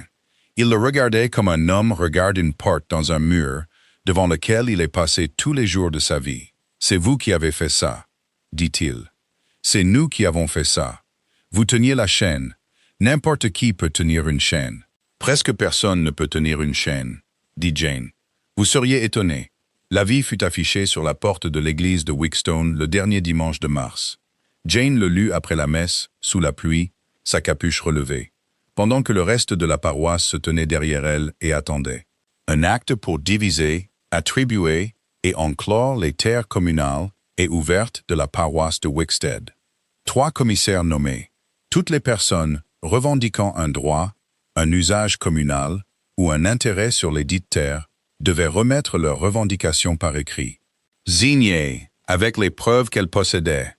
Il le regardait comme un homme regarde une porte dans un mur, devant lequel il est passé tous les jours de sa vie. « C'est vous qui avez fait ça, » dit-il. « C'est nous qui avons fait ça. Vous teniez la chaîne. N'importe qui peut tenir une chaîne. »« Presque personne ne peut tenir une chaîne, » dit Jane. « Vous seriez étonné. » L'avis fut affiché sur la porte de l'église de Wickstone le dernier dimanche de mars. Jane le lut après la messe, sous la pluie, sa capuche relevée, pendant que le reste de la paroisse se tenait derrière elle et attendait. Un acte pour diviser, attribuer et enclore les terres communales et ouvertes de la paroisse de Wickstead. 3 commissaires nommés. Toutes les personnes revendiquant un droit, un usage communal ou un intérêt sur les dites terres devaient remettre leurs revendications par écrit. Signée, avec les preuves qu'elle possédait.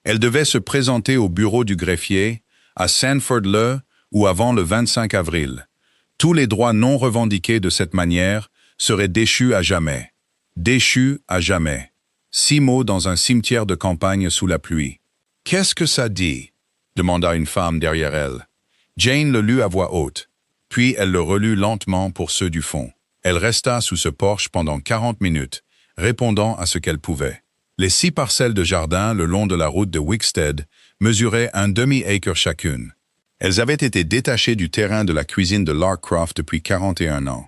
Elle devait se présenter au bureau du greffier, à Sandford le ou avant le 25 avril. Tous les droits non revendiqués de cette manière seraient déchus à jamais. Déchus à jamais. 6 mots dans un cimetière de campagne sous la pluie. « Qu'est-ce que ça dit ?» demanda une femme derrière elle. Jane le lut à voix haute, puis elle le relut lentement pour ceux du fond. Elle resta sous ce porche pendant 40 minutes, répondant à ce qu'elle pouvait. Les 6 parcelles de jardin le long de la route de Wickstead mesuraient un demi-acre chacune. Elles avaient été détachées du terrain de la cuisine de Larkcroft depuis 41 ans.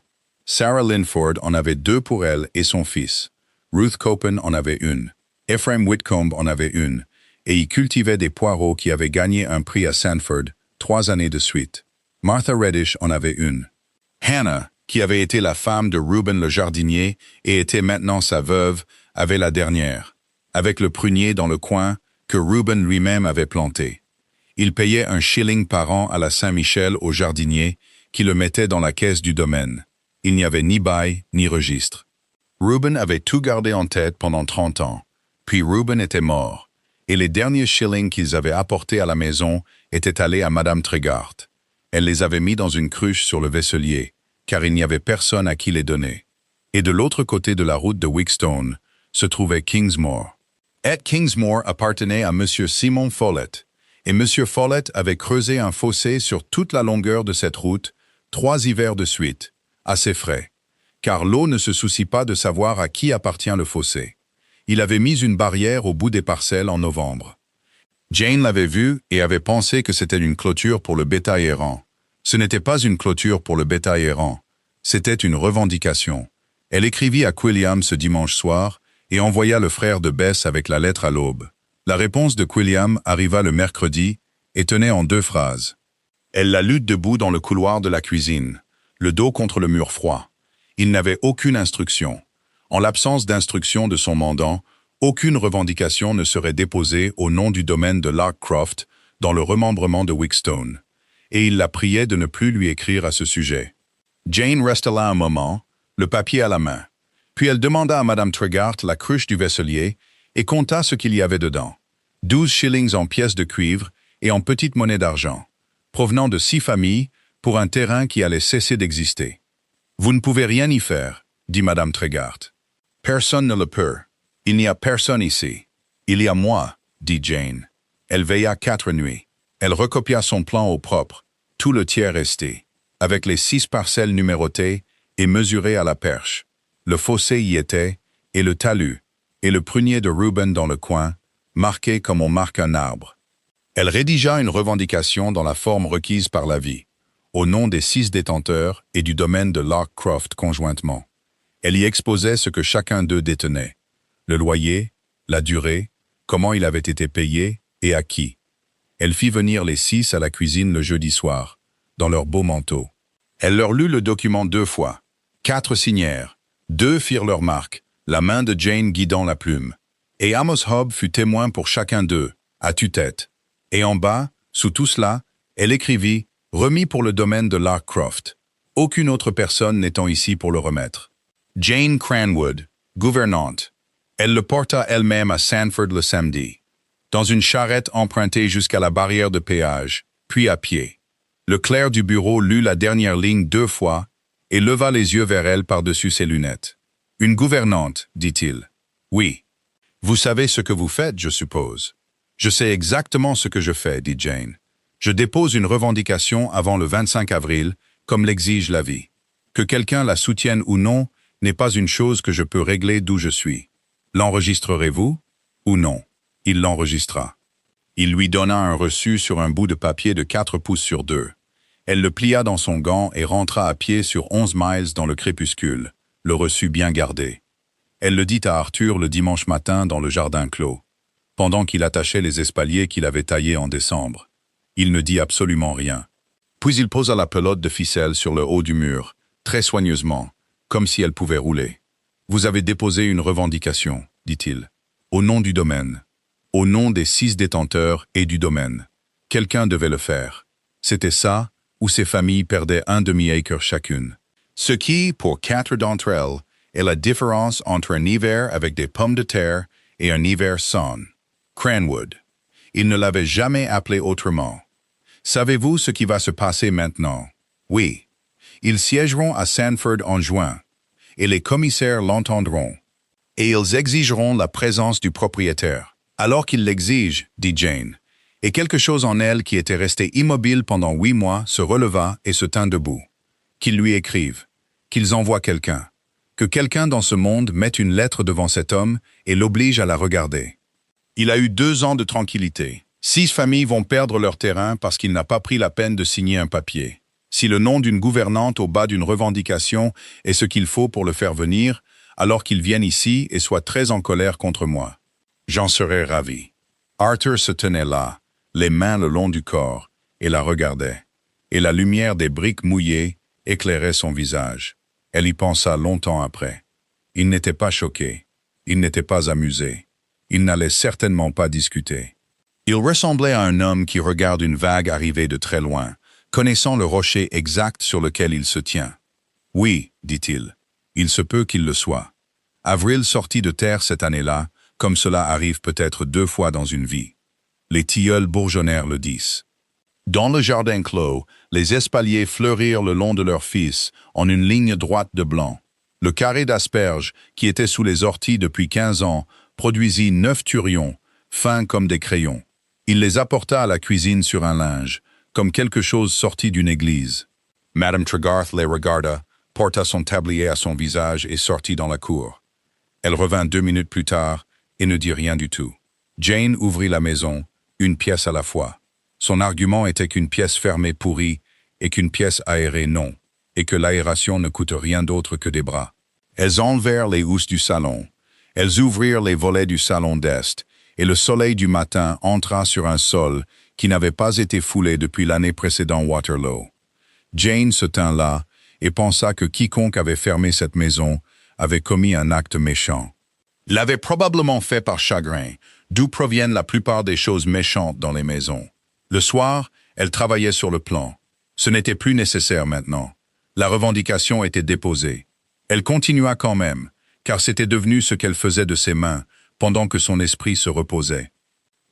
Sarah Linford en avait 2 pour elle et son fils. Ruth Copen en avait une. Ephraim Whitcomb en avait une. Et y cultivait des poireaux qui avaient gagné un prix à Sanford 3 années de suite. Martha Reddish en avait une. Hannah, qui avait été la femme de Reuben le jardinier et était maintenant sa veuve, avait la dernière, avec le prunier dans le coin que Reuben lui-même avait planté. Il payait 1 shilling par an à la Saint-Michel au jardinier, qui le mettait dans la caisse du domaine. Il n'y avait ni bail, ni registre. Reuben avait tout gardé en tête pendant 30 ans. Puis Reuben était mort, et les derniers shillings qu'ils avaient apportés à la maison étaient allés à Madame Tregart. Elle les avait mis dans une cruche sur le vaisselier, car il n'y avait personne à qui les donner. Et de l'autre côté de la route de Wickstone se trouvait Kingsmore. Et Kingsmore appartenait à M. Simon Follett, et M. Follett avait creusé un fossé sur toute la longueur de cette route, 3 hivers de suite, à ses frais, car l'eau ne se soucie pas de savoir à qui appartient le fossé. Il avait mis une barrière au bout des parcelles en novembre. Jane l'avait vu et avait pensé que c'était une clôture pour le bétail errant. Ce n'était pas une clôture pour le bétail errant, c'était une revendication. Elle écrivit à Quilliam ce dimanche soir et envoya le frère de Bess avec la lettre à l'aube. La réponse de Quilliam arriva le mercredi et tenait en 2 phrases. Elle la lut debout dans le couloir de la cuisine, le dos contre le mur froid. Il n'avait aucune instruction. En l'absence d'instruction de son mandant, aucune revendication ne serait déposée au nom du domaine de Larkcroft dans le remembrement de Wickstone, et il la priait de ne plus lui écrire à ce sujet. Jane resta là un moment, le papier à la main. Puis elle demanda à Madame Tregart la cruche du vaisselier et compta ce qu'il y avait dedans. 12 shillings en pièces de cuivre et en petite monnaie d'argent, provenant de 6 familles pour un terrain qui allait cesser d'exister. « Vous ne pouvez rien y faire, » dit Madame Tregart. « Personne ne le peut. Il n'y a personne ici. Il y a moi, dit Jane. Elle veilla 4 nuits. Elle recopia son plan au propre, tout le tiers resté, avec les 6 parcelles numérotées et mesurées à la perche. Le fossé y était, et le talus, et le prunier de Reuben dans le coin, marqué comme on marque un arbre. Elle rédigea une revendication dans la forme requise par la vie, au nom des 6 détenteurs et du domaine de Larkcroft conjointement. Elle y exposait ce que chacun d'eux détenait. Le loyer, la durée, comment il avait été payé et à qui. Elle fit venir les 6 à la cuisine le jeudi soir, dans leurs beaux manteaux. Elle leur lut le document 2 fois. 4 signèrent, 2 firent leur marque, la main de Jane guidant la plume. Et Amos Hobbs fut témoin pour chacun d'eux, à tue-tête. Et en bas, sous tout cela, elle écrivit « Remis pour le domaine de Larkcroft. Aucune autre personne n'étant ici pour le remettre. Jane Cranwood, gouvernante. Elle le porta elle-même à Sanford le samedi, dans une charrette empruntée jusqu'à la barrière de péage, puis à pied. Le clerc du bureau lut la dernière ligne 2 fois et leva les yeux vers elle par-dessus ses lunettes. « Une gouvernante, dit-il. Oui. Vous savez ce que vous faites, je suppose. Je sais exactement ce que je fais, dit Jane. Je dépose une revendication avant le 25 avril, comme l'exige la vie. Que quelqu'un la soutienne ou non n'est pas une chose que je peux régler d'où je suis. L'enregistrerez-vous ou non? Il l'enregistra. Il lui donna un reçu sur un bout de papier de 4 pouces sur 2. Elle le plia dans son gant et rentra à pied sur 11 miles dans le crépuscule, le reçu bien gardé. Elle le dit à Arthur le dimanche matin dans le jardin clos, pendant qu'il attachait les espaliers qu'il avait taillés en décembre. Il ne dit absolument rien. Puis il posa la pelote de ficelle sur le haut du mur, très soigneusement, comme si elle pouvait rouler. « Vous avez déposé une revendication, dit-il, au nom du domaine, au nom des 6 détenteurs et du domaine. Quelqu'un devait le faire. C'était ça, ou ces familles perdaient un demi-acre chacune. Ce qui, pour 4 d'entre elles, est la différence entre un hiver avec des pommes de terre et un hiver sans. Cranwood. Il ne l'avait jamais appelé autrement. Savez-vous ce qui va se passer maintenant? Oui. Ils siégeront à Sanford en juin, et les commissaires l'entendront. Et ils exigeront la présence du propriétaire. Alors qu'ils l'exigent, dit Jane, et quelque chose en elle qui était resté immobile pendant 8 mois se releva et se tint debout. Qu'ils lui écrivent, qu'ils envoient quelqu'un, que quelqu'un dans ce monde mette une lettre devant cet homme et l'oblige à la regarder. Il a eu 2 ans de tranquillité. 6 familles vont perdre leur terrain parce qu'il n'a pas pris la peine de signer un papier. Si le nom d'une gouvernante au bas d'une revendication est ce qu'il faut pour le faire venir, alors qu'il vienne ici et soit très en colère contre moi. J'en serais ravi. Arthur se tenait là, les mains le long du corps, et la regardait. Et la lumière des briques mouillées éclairait son visage. Elle y pensa longtemps après. Il n'était pas choqué. Il n'était pas amusé. Il n'allait certainement pas discuter. Il ressemblait à un homme qui regarde une vague arriver de très loin, connaissant le rocher exact sur lequel il se tient. « Oui, dit-il, il se peut qu'il le soit. Avril sortit de terre cette année-là, comme cela arrive peut-être 2 fois dans une vie. Les tilleuls bourgeonnèrent le 10. Dans le jardin clos, les espaliers fleurirent le long de leurs fils, en une ligne droite de blanc. Le carré d'asperges, qui était sous les orties depuis 15 ans, produisit 9 turions, fins comme des crayons. Il les apporta à la cuisine sur un linge, comme quelque chose sorti d'une église. Madame Tregarth les regarda, porta son tablier à son visage et sortit dans la cour. Elle revint 2 minutes plus tard et ne dit rien du tout. Jane ouvrit la maison, une pièce à la fois. Son argument était qu'une pièce fermée pourrit et qu'une pièce aérée non, et que l'aération ne coûte rien d'autre que des bras. Elles enlevèrent les housses du salon. Elles ouvrirent les volets du salon d'est, et le soleil du matin entra sur un sol qui n'avait pas été foulé depuis l'année précédant Waterloo. Jane se tint là et pensa que quiconque avait fermé cette maison avait commis un acte méchant. L'avait probablement fait par chagrin, d'où proviennent la plupart des choses méchantes dans les maisons. Le soir, elle travaillait sur le plan. Ce n'était plus nécessaire maintenant. La revendication était déposée. Elle continua quand même, car c'était devenu ce qu'elle faisait de ses mains, pendant que son esprit se reposait.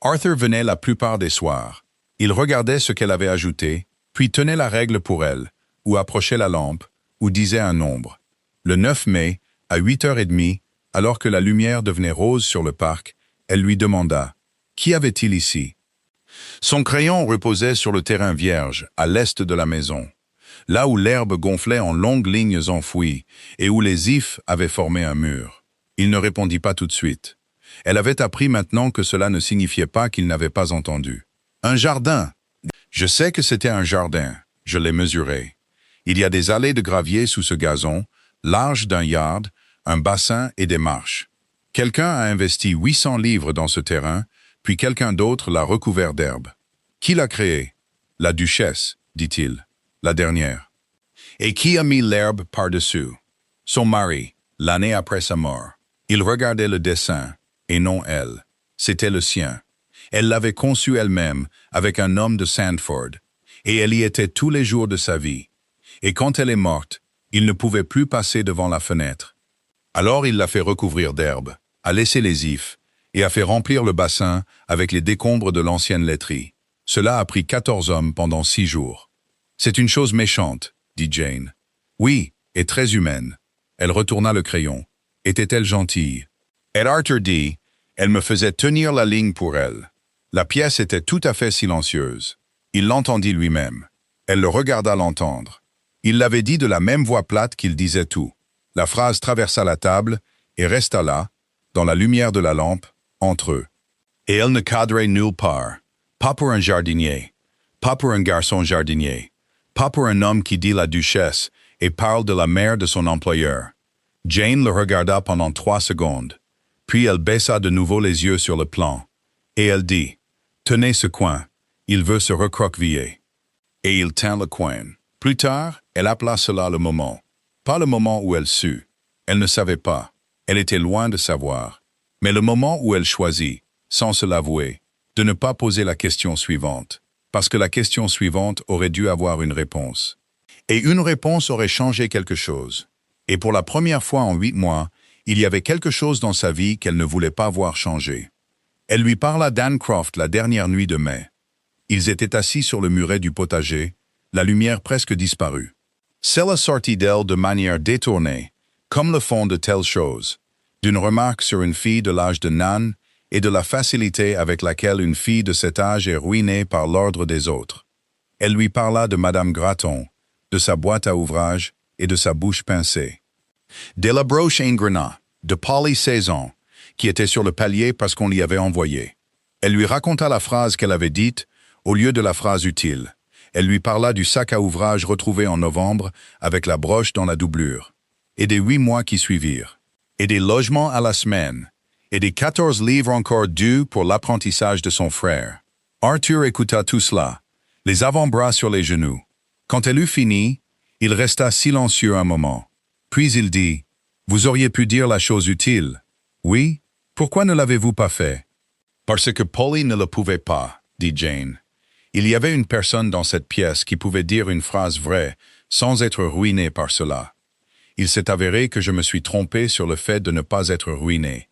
Arthur venait la plupart des soirs. Il regardait ce qu'elle avait ajouté, puis tenait la règle pour elle, ou approchait la lampe, ou disait un nombre. Le 9 mai, à 8h30, alors que la lumière devenait rose sur le parc, elle lui demanda « Qui avait-il ici ?» Son crayon reposait sur le terrain vierge, à l'est de la maison, là où l'herbe gonflait en longues lignes enfouies et où les ifs avaient formé un mur. Il ne répondit pas tout de suite. Elle avait appris maintenant que cela ne signifiait pas qu'il n'avait pas entendu. « Un jardin !» Je sais que c'était un jardin, je l'ai mesuré. Il y a des allées de gravier sous ce gazon, large d'1 yard, un bassin et des marches. Quelqu'un a investi 800 livres dans ce terrain, puis quelqu'un d'autre l'a recouvert d'herbe. Qui l'a créé? La duchesse, dit-il, la dernière. Et qui a mis l'herbe par-dessus? Son mari, l'année après sa mort. Il regardait le dessin, et non elle. C'était le sien. Elle l'avait conçu elle-même, avec un homme de Sandford, et elle y était tous les jours de sa vie. Et quand elle est morte, il ne pouvait plus passer devant la fenêtre. Alors il l'a fait recouvrir d'herbe, a laissé les ifs, et a fait remplir le bassin avec les décombres de l'ancienne laiterie. Cela a pris 14 hommes pendant 6 jours. C'est une chose méchante, dit Jane. Oui, et très humaine. Elle retourna le crayon. Était-elle gentille? Et Arthur dit, elle me faisait tenir la ligne pour elle. La pièce était tout à fait silencieuse. Il l'entendit lui-même. Elle le regarda l'entendre. Il l'avait dit de la même voix plate qu'il disait tout. La phrase traversa la table et resta là, dans la lumière de la lampe, entre eux. Et elle ne cadrait nulle part. Pas pour un jardinier. Pas pour un garçon jardinier. Pas pour un homme qui dit la duchesse et parle de la mère de son employeur. Jane le regarda pendant 3 secondes. Puis elle baissa de nouveau les yeux sur le plan. Et elle dit, « Tenez ce coin, il veut se recroqueviller. » Et il tint le coin. Plus tard, elle appela cela le moment. Pas le moment où elle sut. Elle ne savait pas. Elle était loin de savoir. Mais le moment où elle choisit, sans se l'avouer, de ne pas poser la question suivante, parce que la question suivante aurait dû avoir une réponse. Et une réponse aurait changé quelque chose. Et pour la première fois en 8 mois, il y avait quelque chose dans sa vie qu'elle ne voulait pas voir changer. Elle lui parla d'Anne Croft la dernière nuit de mai. Ils étaient assis sur le muret du potager, la lumière presque disparue. Cela sortit d'elle de manière détournée, comme le font de telles choses, d'une remarque sur une fille de l'âge de Nan et de la facilité avec laquelle une fille de cet âge est ruinée par l'ordre des autres. Elle lui parla de Madame Gratton, de sa boîte à ouvrage et de sa bouche pincée. De la broche Ingrenat, de Polly 16 ans, qui était sur le palier parce qu'on l'y avait envoyé. Elle lui raconta la phrase qu'elle avait dite au lieu de la phrase utile. Elle lui parla du sac à ouvrage retrouvé en novembre avec la broche dans la doublure, et des 8 mois qui suivirent, et des logements à la semaine, et des 14 livres encore dus pour l'apprentissage de son frère. Arthur écouta tout cela, les avant-bras sur les genoux. Quand elle eut fini, il resta silencieux un moment. Puis il dit, « Vous auriez pu dire la chose utile. »« Oui, pourquoi ne l'avez-vous pas fait ?»« Parce que Polly ne le pouvait pas, » dit Jane. Il y avait une personne dans cette pièce qui pouvait dire une phrase vraie sans être ruinée par cela. Il s'est avéré que je me suis trompé sur le fait de ne pas être ruiné.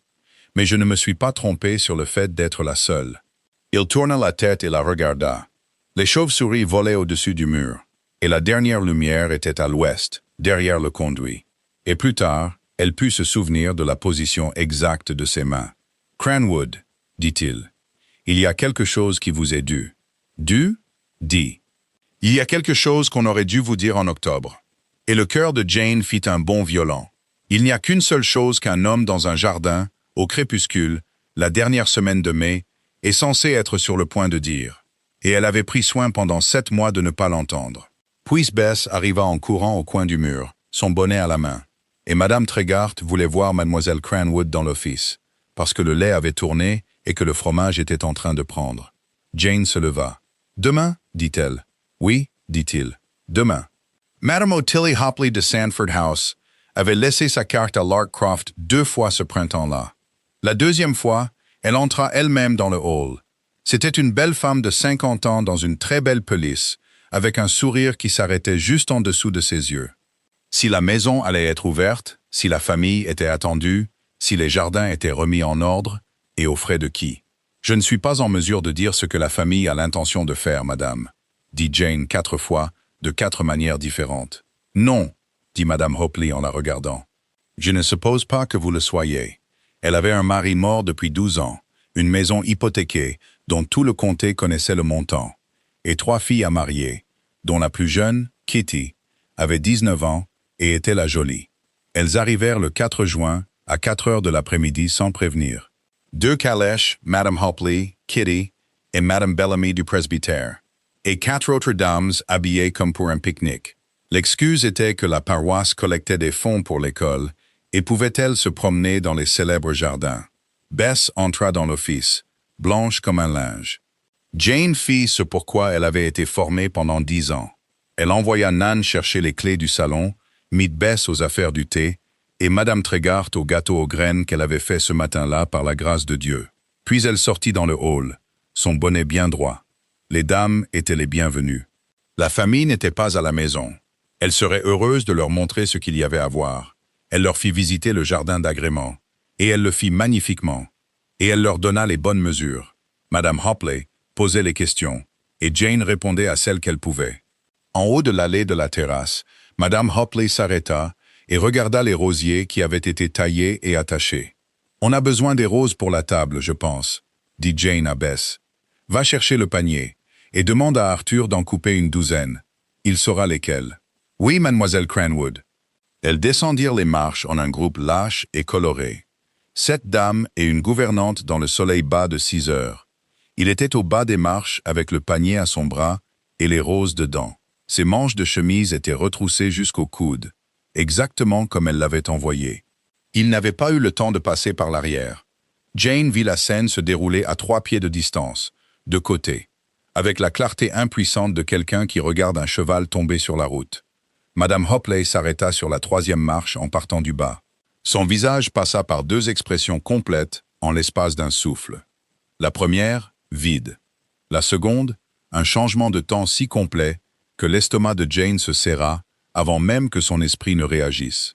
Mais je ne me suis pas trompé sur le fait d'être la seule. Il tourna la tête et la regarda. Les chauves-souris volaient au-dessus du mur, et la dernière lumière était à l'ouest, derrière le conduit. Et plus tard, elle put se souvenir de la position exacte de ses mains. « Cranwood, dit-il, il y a quelque chose qui vous est dû. » « Dû » dit. « Il y a quelque chose qu'on aurait dû vous dire en octobre. » Et le cœur de Jane fit un bond violent. Il n'y a qu'une seule chose qu'un homme dans un jardin, au crépuscule, la dernière semaine de mai, est censé être sur le point de dire. Et elle avait pris soin pendant 7 mois de ne pas l'entendre. Puis Bess arriva en courant au coin du mur, son bonnet à la main. Et Madame Tregarthe voulait voir Mademoiselle Cranwood dans l'office, parce que le lait avait tourné et que le fromage était en train de prendre. Jane se leva. « Demain » dit-elle. « Oui » dit-il. « Demain. » Madame Ottilie Hopley de Sandford House avait laissé sa carte à Larkcroft 2 fois ce printemps-là. La deuxième fois, elle entra elle-même dans le hall. C'était une belle femme de 50 ans dans une très belle pelisse, avec un sourire qui s'arrêtait juste en dessous de ses yeux. Si la maison allait être ouverte, si la famille était attendue, si les jardins étaient remis en ordre, et aux frais de qui? « Je ne suis pas en mesure de dire ce que la famille a l'intention de faire, madame, » dit Jane 4 fois, de 4 manières différentes. « Non, » dit Madame Hopley en la regardant. « Je ne suppose pas que vous le soyez. Elle avait un mari mort depuis 12 ans, une maison hypothéquée, dont tout le comté connaissait le montant, et 3 filles à marier, dont la plus jeune, Kitty, avait 19 ans et était la jolie. Elles arrivèrent le 4 juin, à 4 heures de l'après-midi sans prévenir. 2 calèches, Madame Hopley, Kitty et Madame Bellamy du presbytère, et 4 autres dames habillées comme pour un pique-nique. L'excuse était que la paroisse collectait des fonds pour l'école et pouvait-elle se promener dans les célèbres jardins. Bess entra dans l'office, blanche comme un linge. Jane fit ce pourquoi elle avait été formée pendant 10 ans. Elle envoya Nan chercher les clés du salon, mit Bess aux affaires du thé, et Madame Tregarthe au gâteau aux graines qu'elle avait fait ce matin-là par la grâce de Dieu. Puis elle sortit dans le hall, son bonnet bien droit. Les dames étaient les bienvenues. La famille n'était pas à la maison. Elle serait heureuse de leur montrer ce qu'il y avait à voir. Elle leur fit visiter le jardin d'agrément, et elle le fit magnifiquement. Et elle leur donna les bonnes mesures. Madame Hopley posait les questions, et Jane répondait à celles qu'elle pouvait. En haut de l'allée de la terrasse, Madame Hopley s'arrêta et regarda les rosiers qui avaient été taillés et attachés. « On a besoin des roses pour la table, je pense, » dit Jane à Bess. « Va chercher le panier et demande à Arthur d'en couper une 12aine. Il saura lesquelles. »« Oui, mademoiselle Cranwood. » Elles descendirent les marches en un groupe lâche et coloré. 7 dames et une gouvernante dans le soleil bas de 6 heures. Il était au bas des marches avec le panier à son bras et les roses dedans. Ses manches de chemise étaient retroussées jusqu'au coude, exactement comme elle l'avait envoyé. Il n'avait pas eu le temps de passer par l'arrière. Jane vit la scène se dérouler à 3 pieds de distance, de côté, avec la clarté impuissante de quelqu'un qui regarde un cheval tomber sur la route. Madame Hopley s'arrêta sur la 3e marche en partant du bas. Son visage passa par 2 expressions complètes en l'espace d'un souffle. La première, vide. La seconde, un changement de temps si complet que l'estomac de Jane se serra avant même que son esprit ne réagisse.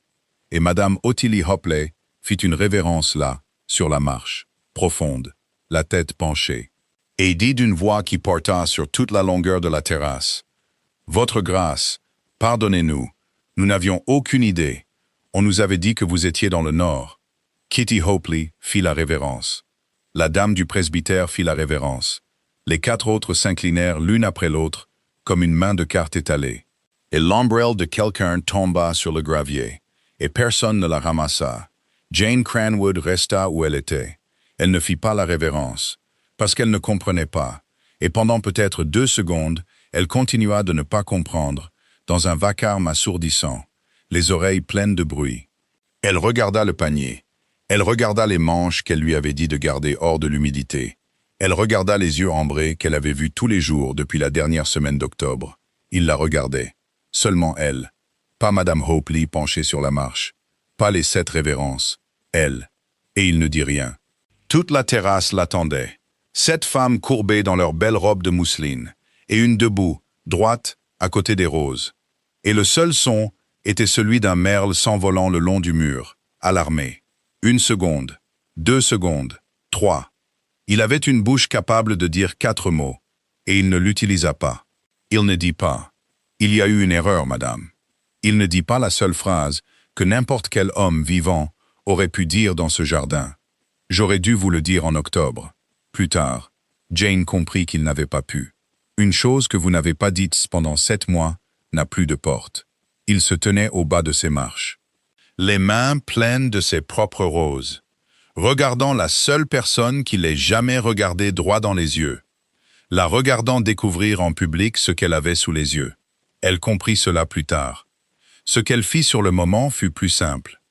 Et Madame Ottilie Hopley fit une révérence là, sur la marche, profonde, la tête penchée, et dit d'une voix qui porta sur toute la longueur de la terrasse. « Votre grâce, pardonnez-nous, nous n'avions aucune idée. On nous avait dit que vous étiez dans le nord. » Kitty Hopley fit la révérence. La dame du presbytère fit la révérence. Les 4 autres s'inclinèrent l'une après l'autre, comme une main de carte étalée. Et l'ombrelle de quelqu'un tomba sur le gravier, et personne ne la ramassa. Jane Cranwood resta où elle était. Elle ne fit pas la révérence, parce qu'elle ne comprenait pas, et pendant peut-être 2 secondes, Elle continua de ne pas comprendre, dans un vacarme assourdissant, les oreilles pleines de bruit. Elle regarda le panier. Elle regarda les manches qu'elle lui avait dit de garder hors de l'humidité. Elle regarda les yeux ambrés qu'elle avait vus tous les jours depuis la dernière semaine d'octobre. Il la regardait. Seulement elle. Pas Madame Hopley penchée sur la marche. Pas les 7 révérences. Elle. Et il ne dit rien. Toute la terrasse l'attendait. 7 femmes courbées dans leurs belles robes de mousseline. Et une debout, droite, à côté des roses. Et le seul son était celui d'un merle s'envolant le long du mur, alarmé. 1 seconde, 2 secondes, 3. Il avait une bouche capable de dire 4 mots, et il ne l'utilisa pas. Il ne dit pas « Il y a eu une erreur, madame ». Il ne dit pas la seule phrase que n'importe quel homme vivant aurait pu dire dans ce jardin. J'aurais dû vous le dire en octobre. Plus tard, Jane comprit qu'il n'avait pas pu. Une chose que vous n'avez pas dite pendant 7 mois n'a plus de porte. Il se tenait au bas de ses marches, les mains pleines de ses propres roses, regardant la seule personne qui l'ait jamais regardé droit dans les yeux, la regardant découvrir en public ce qu'elle avait sous les yeux. Elle comprit cela plus tard. Ce qu'elle fit sur le moment fut plus simple.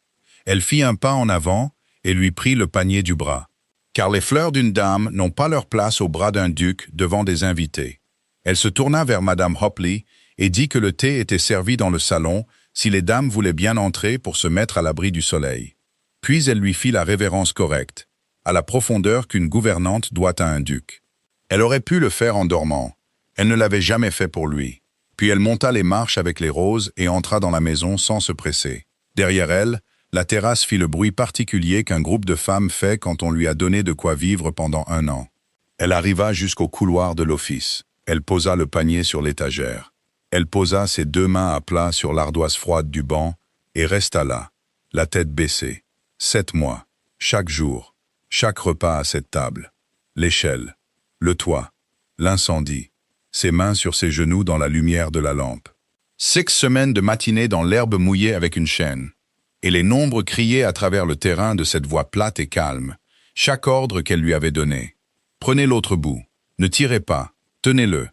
Elle fit un pas en avant et lui prit le panier du bras. Car les fleurs d'une dame n'ont pas leur place au bras d'un duc devant des invités. Elle se tourna vers Madame Hopley et dit que le thé était servi dans le salon si les dames voulaient bien entrer pour se mettre à l'abri du soleil. Puis elle lui fit la révérence correcte, à la profondeur qu'une gouvernante doit à un duc. Elle aurait pu le faire en dormant. Elle ne l'avait jamais fait pour lui. Puis elle monta les marches avec les roses et entra dans la maison sans se presser. Derrière elle, la terrasse fit le bruit particulier qu'un groupe de femmes fait quand on lui a donné de quoi vivre pendant 1 an. Elle arriva jusqu'au couloir de l'office. Elle posa le panier sur l'étagère. Elle posa ses 2 mains à plat sur l'ardoise froide du banc et resta là, la tête baissée. 7 mois, chaque jour, chaque repas à cette table. L'échelle, le toit, l'incendie, ses mains sur ses genoux dans la lumière de la lampe. 6 semaines de matinée dans l'herbe mouillée avec une chaîne. Et les nombres criaient à travers le terrain de cette voix plate et calme, chaque ordre qu'elle lui avait donné. Prenez l'autre bout, ne tirez pas, tenez-le.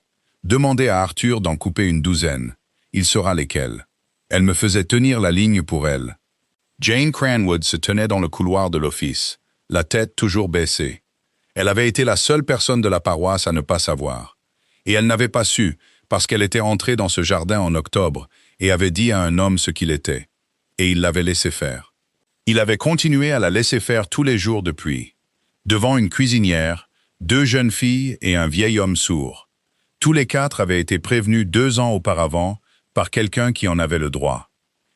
Demandez à Arthur d'en couper une 12aine. Il saura lesquels. Elle me faisait tenir la ligne pour elle. Jane Cranwood se tenait dans le couloir de l'office, la tête toujours baissée. Elle avait été la seule personne de la paroisse à ne pas savoir. Et elle n'avait pas su, parce qu'elle était entrée dans ce jardin en octobre et avait dit à un homme ce qu'il était. Et il l'avait laissé faire. Il avait continué à la laisser faire tous les jours depuis. Devant une cuisinière, 2 jeunes filles et un vieil homme sourd. Tous les 4 avaient été prévenus 2 ans auparavant par quelqu'un qui en avait le droit.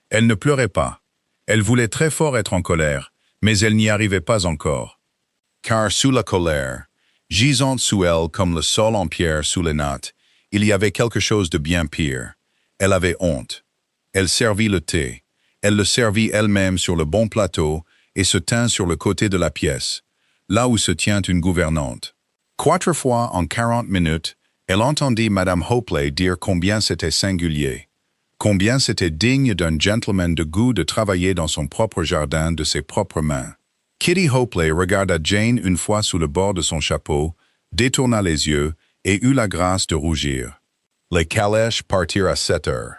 Elle ne pleurait pas. Elle voulait très fort être en colère, mais elle n'y arrivait pas encore. Car sous la colère, gisante sous elle comme le sol en pierre sous les nattes, il y avait quelque chose de bien pire. Elle avait honte. Elle servit le thé. Elle le servit elle-même sur le bon plateau et se tint sur le côté de la pièce, là où se tient une gouvernante. 4 fois en 40 minutes, elle entendit Madame Hopley dire combien c'était singulier, combien c'était digne d'un gentleman de goût de travailler dans son propre jardin de ses propres mains. Kitty Hopley regarda Jane une fois sous le bord de son chapeau, détourna les yeux et eut la grâce de rougir. Les calèches partirent à 7 heures.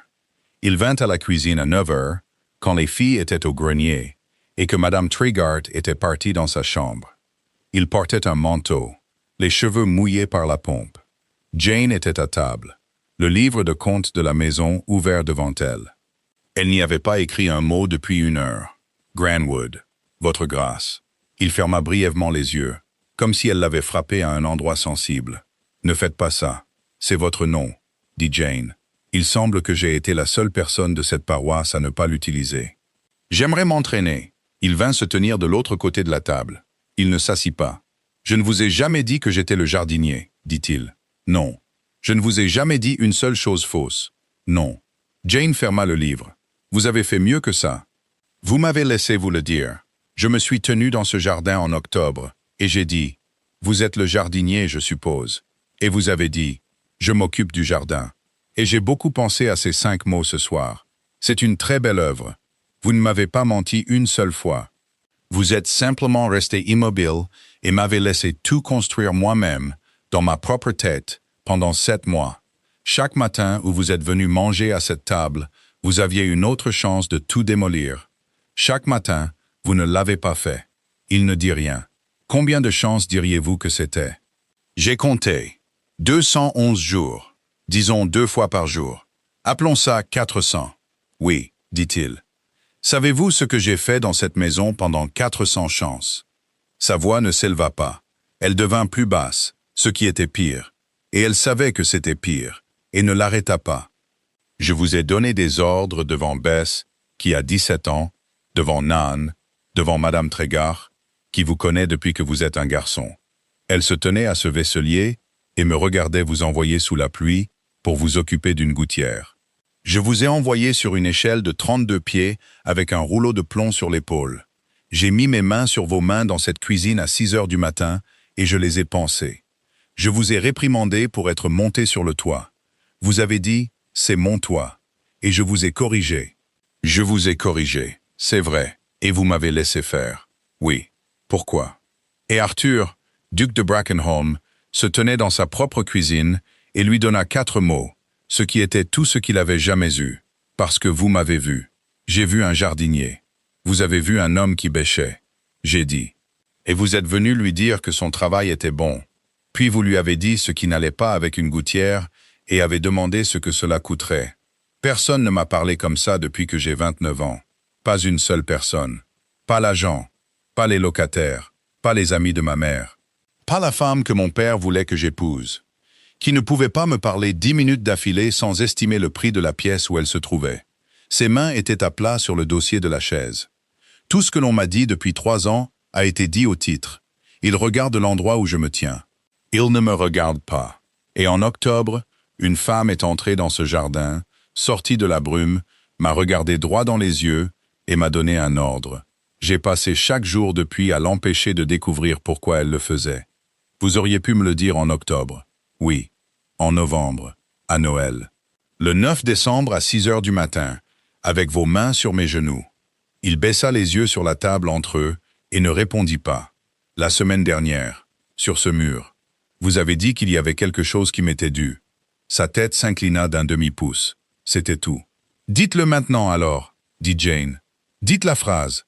Il vint à la cuisine à 9 heures, quand les filles étaient au grenier, et que Madame Tregarthe était partie dans sa chambre. Il portait un manteau, les cheveux mouillés par la pompe. Jane était à table, le livre de comptes de la maison ouvert devant elle. Elle n'y avait pas écrit un mot depuis 1 heure. Cranwood, votre grâce. Il ferma brièvement les yeux, comme si elle l'avait frappé à un endroit sensible. Ne faites pas ça. C'est votre nom, dit Jane. Il semble que j'ai été la seule personne de cette paroisse à ne pas l'utiliser. J'aimerais m'entraîner. Il vint se tenir de l'autre côté de la table. Il ne s'assit pas. Je ne vous ai jamais dit que j'étais le jardinier, dit-il. Non. Je ne vous ai jamais dit une seule chose fausse. Non. Jane ferma le livre. Vous avez fait mieux que ça. Vous m'avez laissé vous le dire. Je me suis tenu dans ce jardin en octobre, et j'ai dit, vous êtes le jardinier, je suppose. Et vous avez dit, je m'occupe du jardin. Et j'ai beaucoup pensé à ces 5 mots ce soir. C'est une très belle œuvre. Vous ne m'avez pas menti une seule fois. Vous êtes simplement resté immobile et m'avez laissé tout construire moi-même, dans ma propre tête, pendant 7 mois. Chaque matin où vous êtes venu manger à cette table, vous aviez une autre chance de tout démolir. Chaque matin, vous ne l'avez pas fait. Il ne dit rien. Combien de chances diriez-vous que c'était? J'ai compté. 211 jours. Disons 2 fois par jour. Appelons ça 400. Oui, dit-il. Savez-vous ce que j'ai fait dans cette maison pendant 400 chances? Sa voix ne s'éleva pas. Elle devint plus basse, ce qui était pire. Et elle savait que c'était pire, et ne l'arrêta pas. Je vous ai donné des ordres devant Bess, qui a 17 ans, devant Nan, devant Madame Trégard, qui vous connaît depuis que vous êtes un garçon. Elle se tenait à ce vaisselier et me regardait vous envoyer sous la pluie pour vous occuper d'une gouttière. Je vous ai envoyé sur une échelle de 32 pieds avec un rouleau de plomb sur l'épaule. J'ai mis mes mains sur vos mains dans cette cuisine à 6 heures du matin et je les ai pansées. Je vous ai réprimandé pour être monté sur le toit. Vous avez dit « c'est mon toit » et je vous ai corrigé. Je vous ai corrigé, c'est vrai, et vous m'avez laissé faire. Oui. Pourquoi? Et Arthur, duc de Brackenholm, se tenait dans sa propre cuisine et lui donna 4 mots, ce qui était tout ce qu'il avait jamais eu. Parce que vous m'avez vu. J'ai vu un jardinier. Vous avez vu un homme qui bêchait. J'ai dit. Et vous êtes venu lui dire que son travail était bon. Puis vous lui avez dit ce qui n'allait pas avec une gouttière et avez demandé ce que cela coûterait. Personne ne m'a parlé comme ça depuis que j'ai 29 ans. Pas une seule personne. Pas l'agent. Pas les locataires, pas les amis de ma mère, pas la femme que mon père voulait que j'épouse, qui ne pouvait pas me parler 10 minutes d'affilée sans estimer le prix de la pièce où elle se trouvait. Ses mains étaient à plat sur le dossier de la chaise. Tout ce que l'on m'a dit depuis 3 ans a été dit au titre. Il regarde l'endroit où je me tiens. Il ne me regarde pas. Et en octobre, une femme est entrée dans ce jardin, sortie de la brume, m'a regardé droit dans les yeux et m'a donné un ordre. J'ai passé chaque jour depuis à l'empêcher de découvrir pourquoi elle le faisait. Vous auriez pu me le dire en octobre. Oui, en novembre, à Noël. Le 9 décembre à 6 heures du matin, avec vos mains sur mes genoux. Il baissa les yeux sur la table entre eux et ne répondit pas. La semaine dernière, sur ce mur, vous avez dit qu'il y avait quelque chose qui m'était dû. Sa tête s'inclina d'un demi-pouce. C'était tout. Dites-le maintenant alors, dit Jane. Dites la phrase.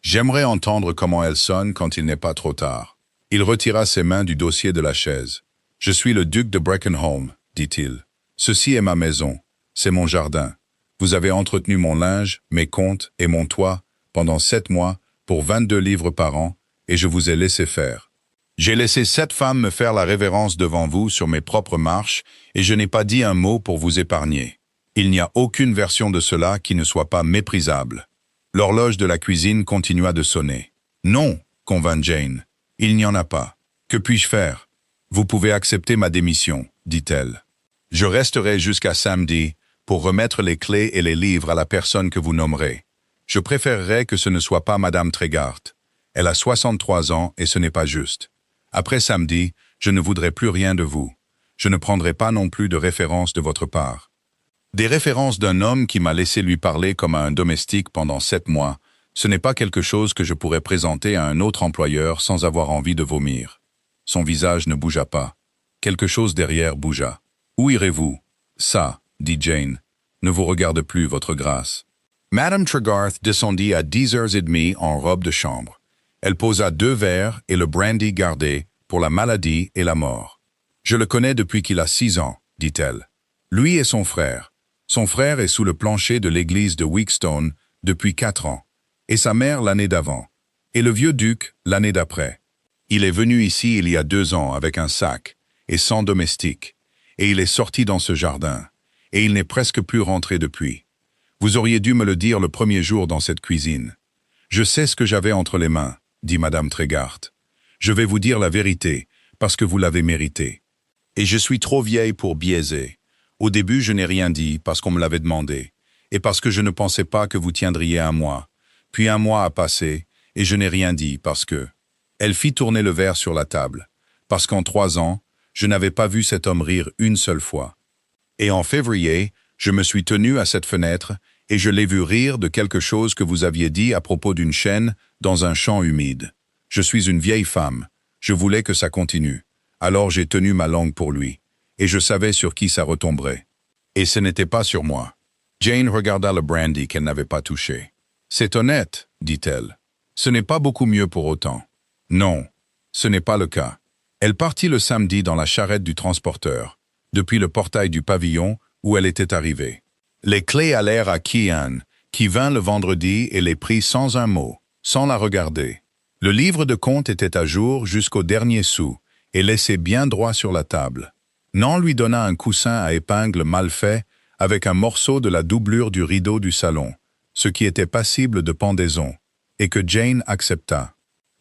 J'aimerais entendre comment elle sonne quand il n'est pas trop tard. Il retira ses mains du dossier de la chaise. Je suis le duc de Brackenholm, dit-il. Ceci est ma maison. C'est mon jardin. Vous avez entretenu mon linge, mes comptes et mon toit pendant 7 mois pour 22 livres par an et je vous ai laissé faire. J'ai laissé 7 femmes me faire la révérence devant vous sur mes propres marches et je n'ai pas dit un mot pour vous épargner. Il n'y a aucune version de cela qui ne soit pas méprisable. L'horloge de la cuisine continua de sonner. « Non, convint Jane. Il n'y en a pas. Que puis-je faire? Vous pouvez accepter ma démission, dit-elle. Je resterai jusqu'à samedi pour remettre les clés et les livres à la personne que vous nommerez. Je préférerais que ce ne soit pas Madame Trégard. Elle a 63 ans et ce n'est pas juste. Après samedi, je ne voudrais plus rien de vous. Je ne prendrai pas non plus de références de votre part. Des références d'un homme qui m'a laissé lui parler comme à un domestique pendant 7 mois, ce n'est pas quelque chose que je pourrais présenter à un autre employeur sans avoir envie de vomir. Son visage ne bougea pas. Quelque chose derrière bougea. Où irez-vous? Ça, dit Jane, ne vous regarde plus, votre grâce. Madame Tregarth descendit à 10h30 en robe de chambre. Elle posa 2 verres et le brandy gardé pour la maladie et la mort. Je le connais depuis qu'il a 6 ans, dit-elle. Lui et son frère. Son frère est sous le plancher de l'église de Weekstone depuis 4 ans, et sa mère l'année d'avant, et le vieux duc l'année d'après. Il est venu ici il y a 2 ans avec un sac, et sans domestique, et il est sorti dans ce jardin, et il n'est presque plus rentré depuis. Vous auriez dû me le dire le premier jour dans cette cuisine. Je sais ce que j'avais entre les mains, dit Madame Trégard. Je vais vous dire la vérité, parce que vous l'avez mérité. Et je suis trop vieille pour biaiser. Au début, je n'ai rien dit parce qu'on me l'avait demandé, et parce que je ne pensais pas que vous tiendriez un mois. Puis un mois a passé, et je n'ai rien dit parce que... Elle fit tourner le verre sur la table, parce qu'en 3 ans, je n'avais pas vu cet homme rire une seule fois. Et en février, je me suis tenu à cette fenêtre, et je l'ai vu rire de quelque chose que vous aviez dit à propos d'une chaîne dans un champ humide. Je suis une vieille femme, je voulais que ça continue, alors j'ai tenu ma langue pour lui. et je savais sur qui ça retomberait. Et ce n'était pas sur moi. Jane regarda le brandy qu'elle n'avait pas touché. « C'est honnête, dit-elle. Ce n'est pas beaucoup mieux pour autant. » Non, ce n'est pas le cas. Elle partit le samedi dans la charrette du transporteur, depuis le portail du pavillon où elle était arrivée. Les clés allèrent à Kian, qui vint le vendredi et les prit sans un mot, sans la regarder. Le livre de compte était à jour jusqu'au dernier sou et laissé bien droit sur la table. Nan lui donna un coussin à épingles mal fait avec un morceau de la doublure du rideau du salon, ce qui était passible de pendaison, et que Jane accepta.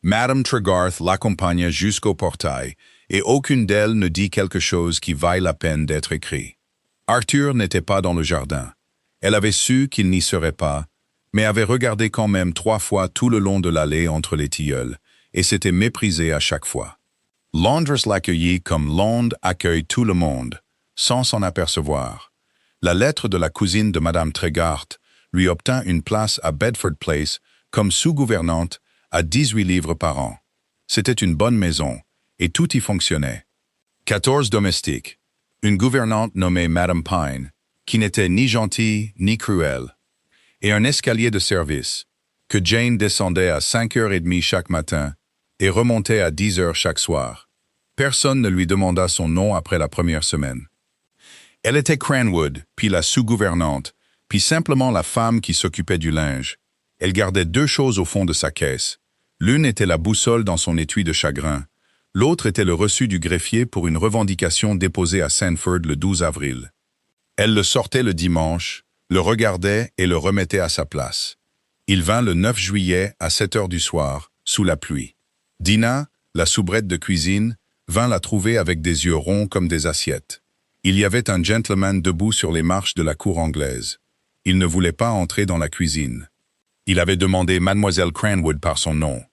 Madame Tregarth l'accompagna jusqu'au portail, et aucune d'elles ne dit quelque chose qui vaille la peine d'être écrit. Arthur n'était pas dans le jardin. Elle avait su qu'il n'y serait pas, mais avait regardé quand même 3 fois tout le long de l'allée entre les tilleuls, et s'était méprisée à chaque fois. Londres l'accueillit comme Londres accueille tout le monde, sans s'en apercevoir. La lettre de la cousine de Madame Tregarth lui obtint une place à Bedford Place comme sous-gouvernante à 18 livres par an. C'était une bonne maison, et tout y fonctionnait. 14 domestiques, une gouvernante nommée Madame Pine, qui n'était ni gentille ni cruelle, et un escalier de service, que Jane descendait à 5h30 chaque matin et remontait à 10h chaque soir. Personne ne lui demanda son nom après la première semaine. Elle était Cranwood, puis la sous-gouvernante, puis simplement la femme qui s'occupait du linge. Elle gardait 2 choses au fond de sa caisse. L'une était la boussole dans son étui de chagrin. L'autre était le reçu du greffier pour une revendication déposée à Sandford le 12 avril. Elle le sortait le dimanche, le regardait et le remettait à sa place. Il vint le 9 juillet à 7h du soir, sous la pluie. Dina, la soubrette de cuisine, vint la trouver avec des yeux ronds comme des assiettes. Il y avait un gentleman debout sur les marches de la cour anglaise. Il ne voulait pas entrer dans la cuisine. Il avait demandé Mademoiselle Cranwood par son nom.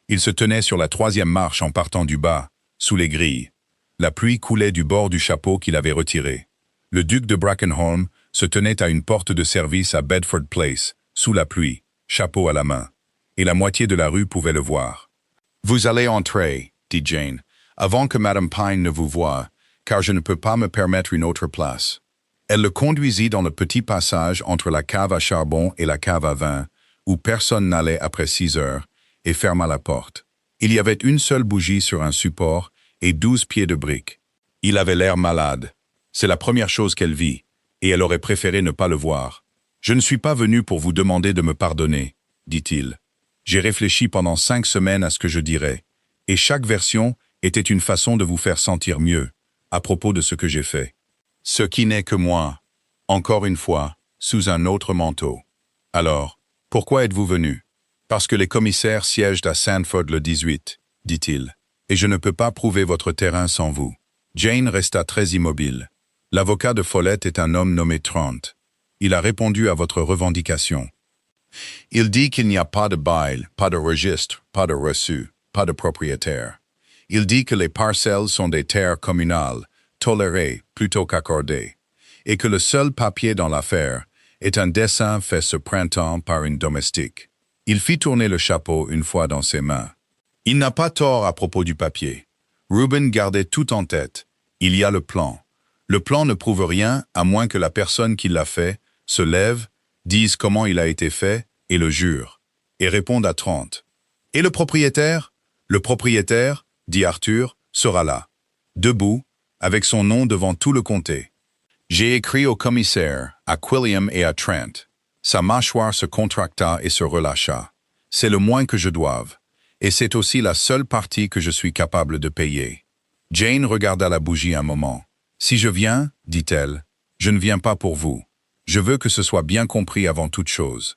Il se tenait sur la 3e marche en partant du bas, sous les grilles. La pluie coulait du bord du chapeau qu'il avait retiré. Le duc de Brackenholm se tenait à une porte de service à Bedford Place, sous la pluie, chapeau à la main. Et la moitié de la rue pouvait le voir. « Vous allez entrer, » dit Jane, « avant que Madame Pine ne vous voie, car je ne peux pas me permettre une autre place. » Elle le conduisit dans le petit passage entre la cave à charbon et la cave à vin, où personne n'allait après 6 heures, et ferma la porte. Il y avait une seule bougie sur un support et 12 pieds de briques. Il avait l'air malade. C'est la première chose qu'elle vit, et elle aurait préféré ne pas le voir. « Je ne suis pas venu pour vous demander de me pardonner, » dit-il. « J'ai réfléchi pendant 5 semaines à ce que je dirais, et chaque version était une façon de vous faire sentir mieux, à propos de ce que j'ai fait. Ce qui n'est que moi, encore une fois, sous un autre manteau. Alors, pourquoi êtes-vous venu ? Parce que les commissaires siègent à Sandford le 18, dit-il, et je ne peux pas prouver votre terrain sans vous. » Jane resta très immobile. L'avocat de Follett est un homme nommé Trent. Il a répondu à votre revendication. Il dit qu'il n'y a pas de bail, pas de registre, pas de reçu, pas de propriétaire. Il dit que les parcelles sont des terres communales, tolérées plutôt qu'accordées, et que le seul papier dans l'affaire est un dessin fait ce printemps par une domestique. Il fit tourner le chapeau une fois dans ses mains. Il n'a pas tort à propos du papier. Reuben gardait tout en tête. Il y a le plan. Le plan ne prouve rien à moins que la personne qui l'a fait se lève, dise comment il a été fait et le jure, et réponde à Trent. Et le propriétaire ? Le propriétaire, dit Arthur, sera là, debout, avec son nom devant tout le comté. J'ai écrit au commissaire, à Quilliam et à Trent. Sa mâchoire se contracta et se relâcha. C'est le moins que je doive, et c'est aussi la seule partie que je suis capable de payer. Jane regarda la bougie un moment. « Si je viens, dit-elle, je ne viens pas pour vous. Je veux que ce soit bien compris avant toute chose.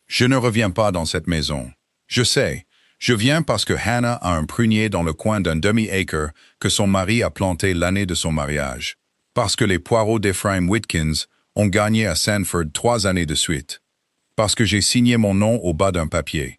Je ne reviens pas dans cette maison. Je sais, je viens parce que Hannah a un prunier dans le coin d'un demi-acre que son mari a planté l'année de son mariage. Parce que les poireaux d'Ephraim Whitkins ont gagné à Sandford 3 années de suite. Parce que j'ai signé mon nom au bas d'un papier.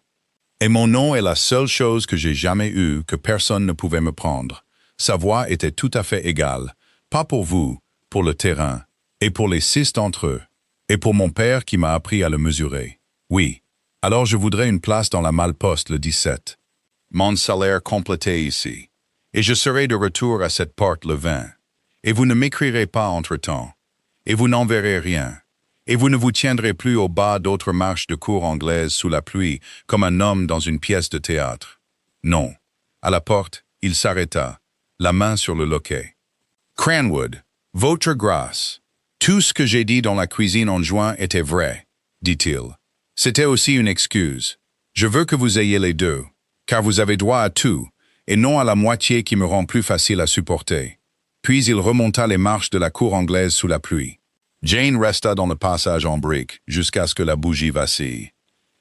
Et mon nom est la seule chose que j'ai jamais eue que personne ne pouvait me prendre. Sa voix était tout à fait égale. Pas pour vous, pour le terrain, et pour les 6 d'entre eux, et pour mon père qui m'a appris à le mesurer. Oui, alors je voudrais une place dans la malle-poste le 17. Mon salaire complété ici, et je serai de retour à cette porte le 20. Et vous ne m'écrirez pas entre-temps. Et vous n'enverrez rien. Et vous ne vous tiendrez plus au bas d'autres marches de cour anglaises sous la pluie, comme un homme dans une pièce de théâtre. Non. À la porte, il s'arrêta, la main sur le loquet. Cranwood, votre grâce. Tout ce que j'ai dit dans la cuisine en juin était vrai, dit-il. C'était aussi une excuse. Je veux que vous ayez les deux, car vous avez droit à tout, et non à la moitié qui me rend plus facile à supporter. Puis il remonta les marches de la cour anglaise sous la pluie. Jane resta dans le passage en briques jusqu'à ce que la bougie vacille.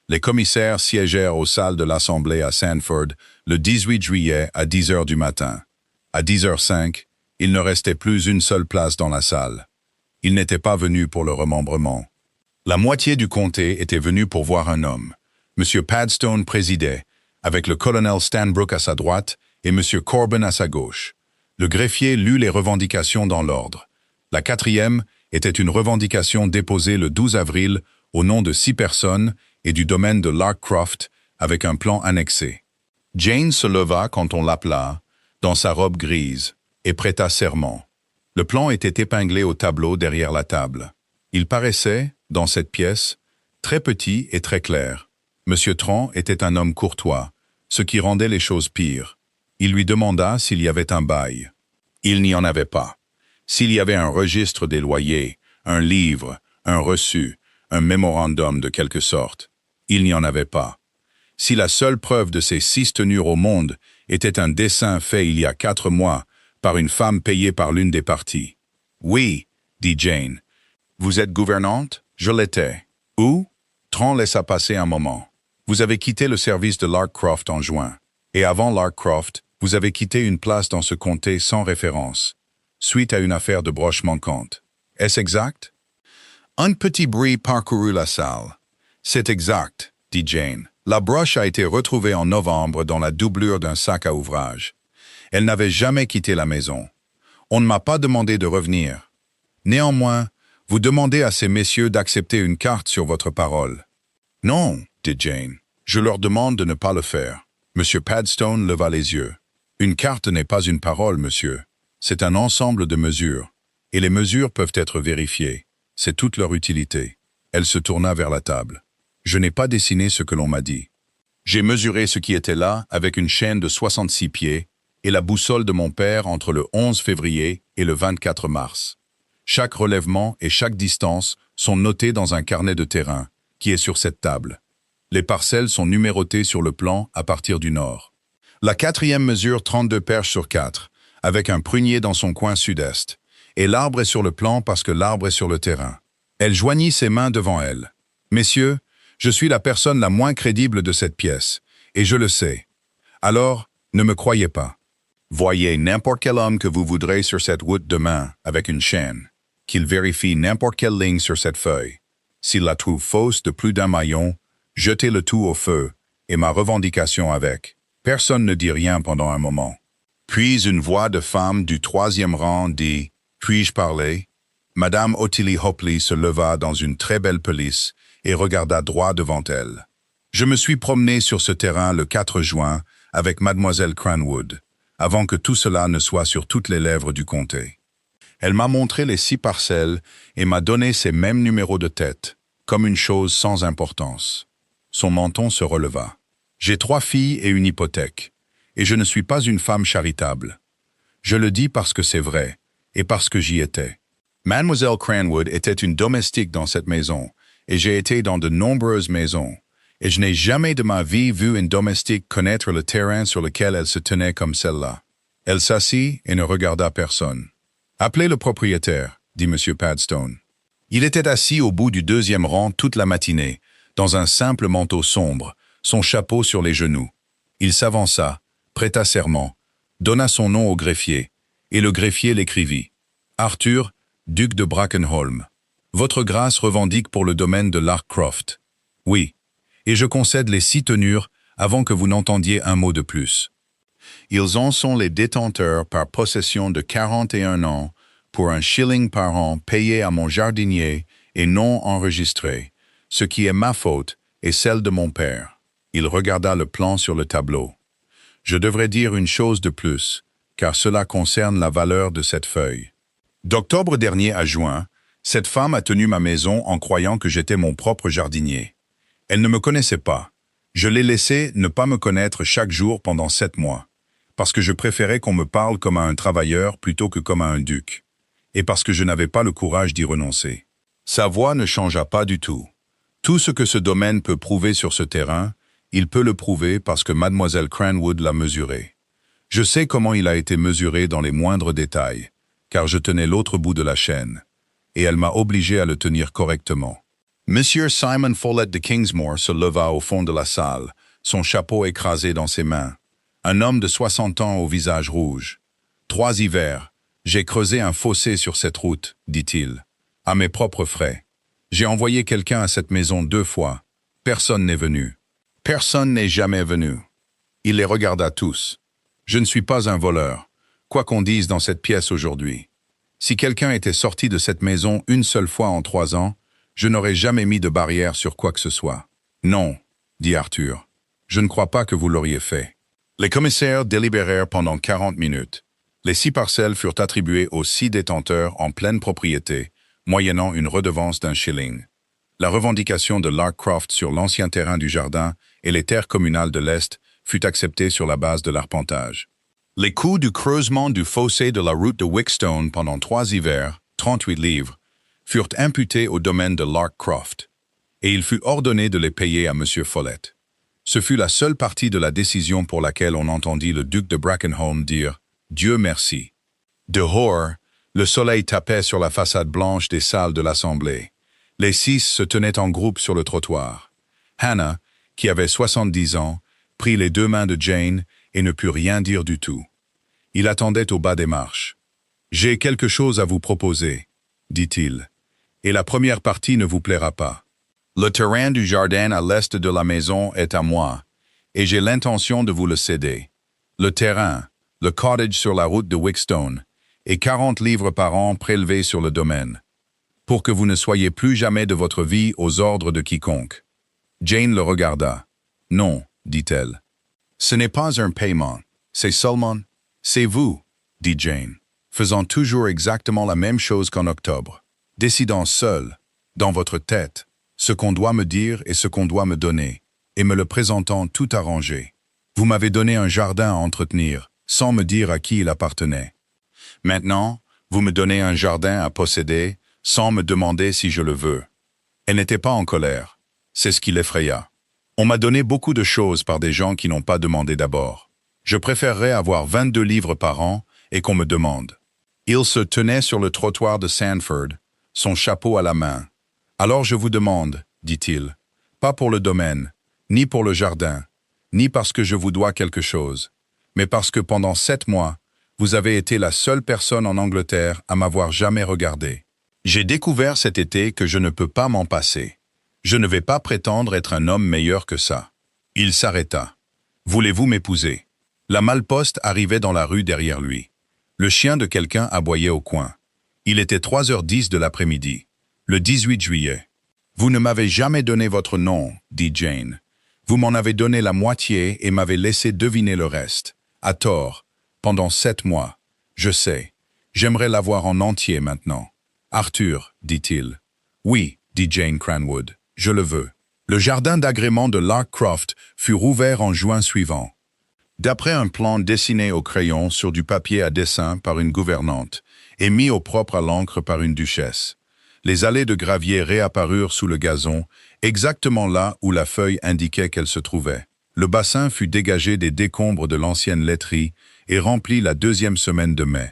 Les commissaires siégèrent aux salles de l'Assemblée à Sandford le 18 juillet à 10 heures du matin. À 10h05, il ne restait plus une seule place dans la salle. Ils n'étaient pas venus pour le remembrement. La moitié du comté était venue pour voir un homme. M. Padstone présidait, avec le colonel Stanbrook à sa droite et M. Corbin à sa gauche. Le greffier lut les revendications dans l'ordre. La quatrième était une revendication déposée le 12 avril au nom de 6 personnes et du domaine de Larkcroft avec un plan annexé. Jane se leva quand on l'appela, dans sa robe grise, et prêta serment. Le plan était épinglé au tableau derrière la table. Il paraissait, dans cette pièce, très petit et très clair. M. Tron était un homme courtois, ce qui rendait les choses pires. Il lui demanda s'il y avait un bail. Il n'y en avait pas. S'il y avait un registre des loyers, un livre, un reçu, un mémorandum de quelque sorte, il n'y en avait pas. Si la seule preuve de ces 6 tenures au monde était un dessin fait il y a 4 mois par une femme payée par l'une des parties. Oui, dit Jane. Vous êtes gouvernante? Je l'étais. Où? Tron laissa passer un moment. Vous avez quitté le service de Larkcroft en juin. Et avant Larkcroft, vous avez quitté une place dans ce comté sans référence, suite à une affaire de broche manquante. Est-ce exact? Un petit bruit parcourut la salle. C'est exact, dit Jane. La broche a été retrouvée en novembre dans la doublure d'un sac à ouvrage. Elle n'avait jamais quitté la maison. On ne m'a pas demandé de revenir. Néanmoins, vous demandez à ces messieurs d'accepter une carte sur votre parole. Non, dit Jane. Je leur demande de ne pas le faire. M. Padstone leva les yeux. Une carte n'est pas une parole, monsieur. C'est un ensemble de mesures. Et les mesures peuvent être vérifiées. C'est toute leur utilité. Elle se tourna vers la table. Je n'ai pas dessiné ce que l'on m'a dit. J'ai mesuré ce qui était là avec une chaîne de 66 pieds et la boussole de mon père entre le 11 février et le 24 mars. Chaque relèvement et chaque distance sont notés dans un carnet de terrain qui est sur cette table. Les parcelles sont numérotées sur le plan à partir du nord. La quatrième mesure 32 perches sur 4, avec un prunier dans son coin sud-est, et l'arbre est sur le plan parce que l'arbre est sur le terrain. Elle joignit ses mains devant elle. « Messieurs, je suis la personne la moins crédible de cette pièce, et je le sais. Alors, ne me croyez pas. Voyez n'importe quel homme que vous voudrez sur cette route demain avec une chaîne, qu'il vérifie n'importe quelle ligne sur cette feuille. S'il la trouve fausse de plus d'un maillon, jetez le tout au feu, et ma revendication avec. Personne ne dit rien pendant un moment. Puis une voix de femme du 3e rang dit « Puis-je parler ?» Madame Ottilie Hopley se leva dans une très belle pelisse et regarda droit devant elle. « Je me suis promené sur ce terrain le 4 juin avec mademoiselle Cranwood, avant que tout cela ne soit sur toutes les lèvres du comté. Elle m'a montré les 6 parcelles et m'a donné ces mêmes numéros de tête, comme une chose sans importance. » Son menton se releva. « J'ai 3 filles et une hypothèque, et je ne suis pas une femme charitable. Je le dis parce que c'est vrai, et parce que j'y étais. Mademoiselle Cranwood était une domestique dans cette maison, et j'ai été dans de nombreuses maisons, et je n'ai jamais de ma vie vu une domestique connaître le terrain sur lequel elle se tenait comme celle-là. » Elle s'assit et ne regarda personne. « Appelez le propriétaire, » dit M. Padstone. Il était assis au bout du 2e rang toute la matinée, dans un simple manteau sombre, son chapeau sur les genoux. Il s'avança, prêta serment, donna son nom au greffier, et le greffier l'écrivit. « Arthur, duc de Brackenholm. Votre grâce revendique pour le domaine de Larkcroft. Oui, et je concède les 6 tenures avant que vous n'entendiez un mot de plus. Ils en sont les détenteurs par possession de 41 ans pour un shilling par an payé à mon jardinier et non enregistré, ce qui est ma faute et celle de mon père. » Il regarda le plan sur le tableau. « Je devrais dire une chose de plus, car cela concerne la valeur de cette feuille. D'octobre dernier à juin, cette femme a tenu ma maison en croyant que j'étais mon propre jardinier. Elle ne me connaissait pas. Je l'ai laissée ne pas me connaître chaque jour pendant 7 mois, parce que je préférais qu'on me parle comme à un travailleur plutôt que comme à un duc, et parce que je n'avais pas le courage d'y renoncer. Sa voix ne changea pas du tout. Tout ce que ce domaine peut prouver sur ce terrain, il peut le prouver parce que mademoiselle Cranwood l'a mesuré. Je sais comment il a été mesuré dans les moindres détails, car je tenais l'autre bout de la chaîne, et elle m'a obligé à le tenir correctement. Monsieur Simon Follett de Kingsmore se leva au fond de la salle, son chapeau écrasé dans ses mains. Un homme de 60 ans au visage rouge. 3 hivers, j'ai creusé un fossé sur cette route, dit-il, à mes propres frais. J'ai envoyé quelqu'un à cette maison 2 fois. Personne n'est venu. Personne n'est jamais venu. Il les regarda tous. Je ne suis pas un voleur, quoi qu'on dise dans cette pièce aujourd'hui. Si quelqu'un était sorti de cette maison une seule fois en 3 ans, je n'aurais jamais mis de barrière sur quoi que ce soit. Non, dit Arthur. Je ne crois pas que vous l'auriez fait. Les commissaires délibérèrent pendant 40 minutes. Les 6 parcelles furent attribuées aux 6 détenteurs en pleine propriété, moyennant une redevance d'1 shilling. La revendication de Larkcroft sur l'ancien terrain du jardin et les terres communales de l'Est fut acceptée sur la base de l'arpentage. Les coûts du creusement du fossé de la route de Wickstone pendant 3 hivers, 38 livres, furent imputés au domaine de Larkcroft, et il fut ordonné de les payer à M. Follett. Ce fut la seule partie de la décision pour laquelle on entendit le duc de Brackenholm dire « Dieu merci ». Dehors, le soleil tapait sur la façade blanche des salles de l'Assemblée. Les 6 se tenaient en groupe sur le trottoir. Hannah, qui avait 70 ans, prit les 2 mains de Jane et ne put rien dire du tout. Il attendait au bas des marches. « J'ai quelque chose à vous proposer », dit-il, « et la première partie ne vous plaira pas. Le terrain du jardin à l'est de la maison est à moi, et j'ai l'intention de vous le céder. Le terrain, le cottage sur la route de Wickstone, et 40 livres par an prélevés sur le domaine, pour que vous ne soyez plus jamais de votre vie aux ordres de quiconque. » Jane le regarda. « Non, dit-elle. Ce n'est pas un paiement, c'est seulement... C'est vous, dit Jane, faisant toujours exactement la même chose qu'en octobre, décidant seul, dans votre tête, ce qu'on doit me dire et ce qu'on doit me donner, et me le présentant tout arrangé. Vous m'avez donné un jardin à entretenir, sans me dire à qui il appartenait. Maintenant, vous me donnez un jardin à posséder, sans me demander si je le veux. Elle n'était pas en colère. C'est ce qui l'effraya. On m'a donné beaucoup de choses par des gens qui n'ont pas demandé d'abord. Je préférerais avoir 22 livres par an et qu'on me demande. Il se tenait sur le trottoir de Sandford, son chapeau à la main. Alors je vous demande, dit-il, pas pour le domaine, ni pour le jardin, ni parce que je vous dois quelque chose, mais parce que pendant 7 mois, vous avez été la seule personne en Angleterre à m'avoir jamais regardé. J'ai découvert cet été que je ne peux pas m'en passer. Je ne vais pas prétendre être un homme meilleur que ça. Il s'arrêta. Voulez-vous m'épouser? La malle-poste arrivait dans la rue derrière lui. Le chien de quelqu'un aboyait au coin. Il était 3h10 de l'après-midi, le 18 juillet. Vous ne m'avez jamais donné votre nom, dit Jane. Vous m'en avez donné la moitié et m'avez laissé deviner le reste. À tort, pendant 7 mois. Je sais. J'aimerais l'avoir en entier maintenant. Arthur, dit-il. Oui, dit Jane Cranwood, je le veux. Le jardin d'agrément de Larkcroft fut rouvert en juin suivant. D'après un plan dessiné au crayon sur du papier à dessin par une gouvernante et mis au propre à l'encre par une duchesse, les allées de gravier réapparurent sous le gazon, exactement là où la feuille indiquait qu'elle se trouvait. Le bassin fut dégagé des décombres de l'ancienne laiterie et rempli la 2e semaine de mai.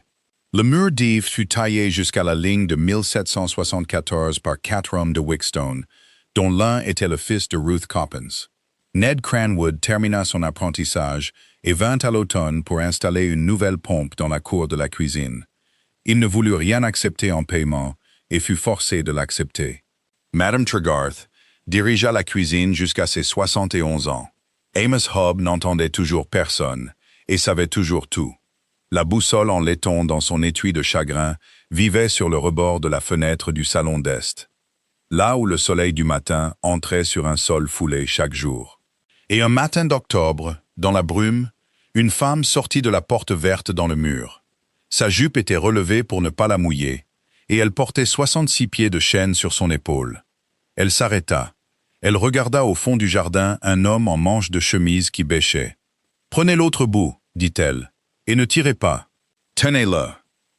Le mur d'Yves fut taillé jusqu'à la ligne de 1774 par 4 hommes de Wickstone, dont l'un était le fils de Ruth Coppens. Ned Cranwood termina son apprentissage et vint à l'automne pour installer une nouvelle pompe dans la cour de la cuisine. Il ne voulut rien accepter en paiement et fut forcé de l'accepter. Madame Tregarth dirigea la cuisine jusqu'à ses 71 ans. Amos Hobbs n'entendait toujours personne et savait toujours tout. La boussole en laiton dans son étui de chagrin vivait sur le rebord de la fenêtre du salon d'Est, là où le soleil du matin entrait sur un sol foulé chaque jour. Et un matin d'octobre, dans la brume, une femme sortit de la porte verte dans le mur. Sa jupe était relevée pour ne pas la mouiller, et elle portait 66 pieds de chaîne sur son épaule. Elle s'arrêta. Elle regarda au fond du jardin un homme en manche de chemise qui bêchait. « Prenez l'autre bout, dit-elle, et ne tirez pas. Tenez-le. »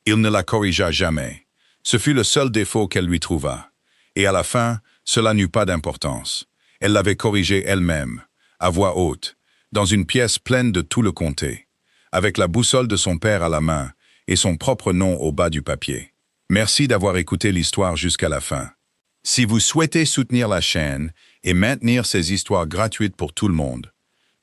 Il ne la corrigea jamais. Ce fut le seul défaut qu'elle lui trouva. Et à la fin, cela n'eut pas d'importance. Elle l'avait corrigé elle-même, à voix haute, dans une pièce pleine de tout le comté, avec la boussole de son père à la main et son propre nom au bas du papier. Merci d'avoir écouté l'histoire jusqu'à la fin. Si vous souhaitez soutenir la chaîne et maintenir ces histoires gratuites pour tout le monde,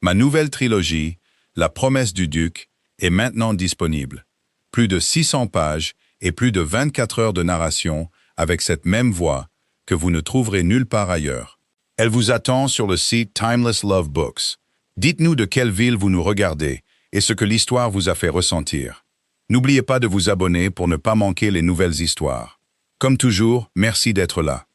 ma nouvelle trilogie, La promesse du duc, est maintenant disponible. Plus de 600 pages et plus de 24 heures de narration avec cette même voix que vous ne trouverez nulle part ailleurs. Elle vous attend sur le site Timeless Love Books. Dites-nous de quelle ville vous nous regardez et ce que l'histoire vous a fait ressentir. N'oubliez pas de vous abonner pour ne pas manquer les nouvelles histoires. Comme toujours, merci d'être là.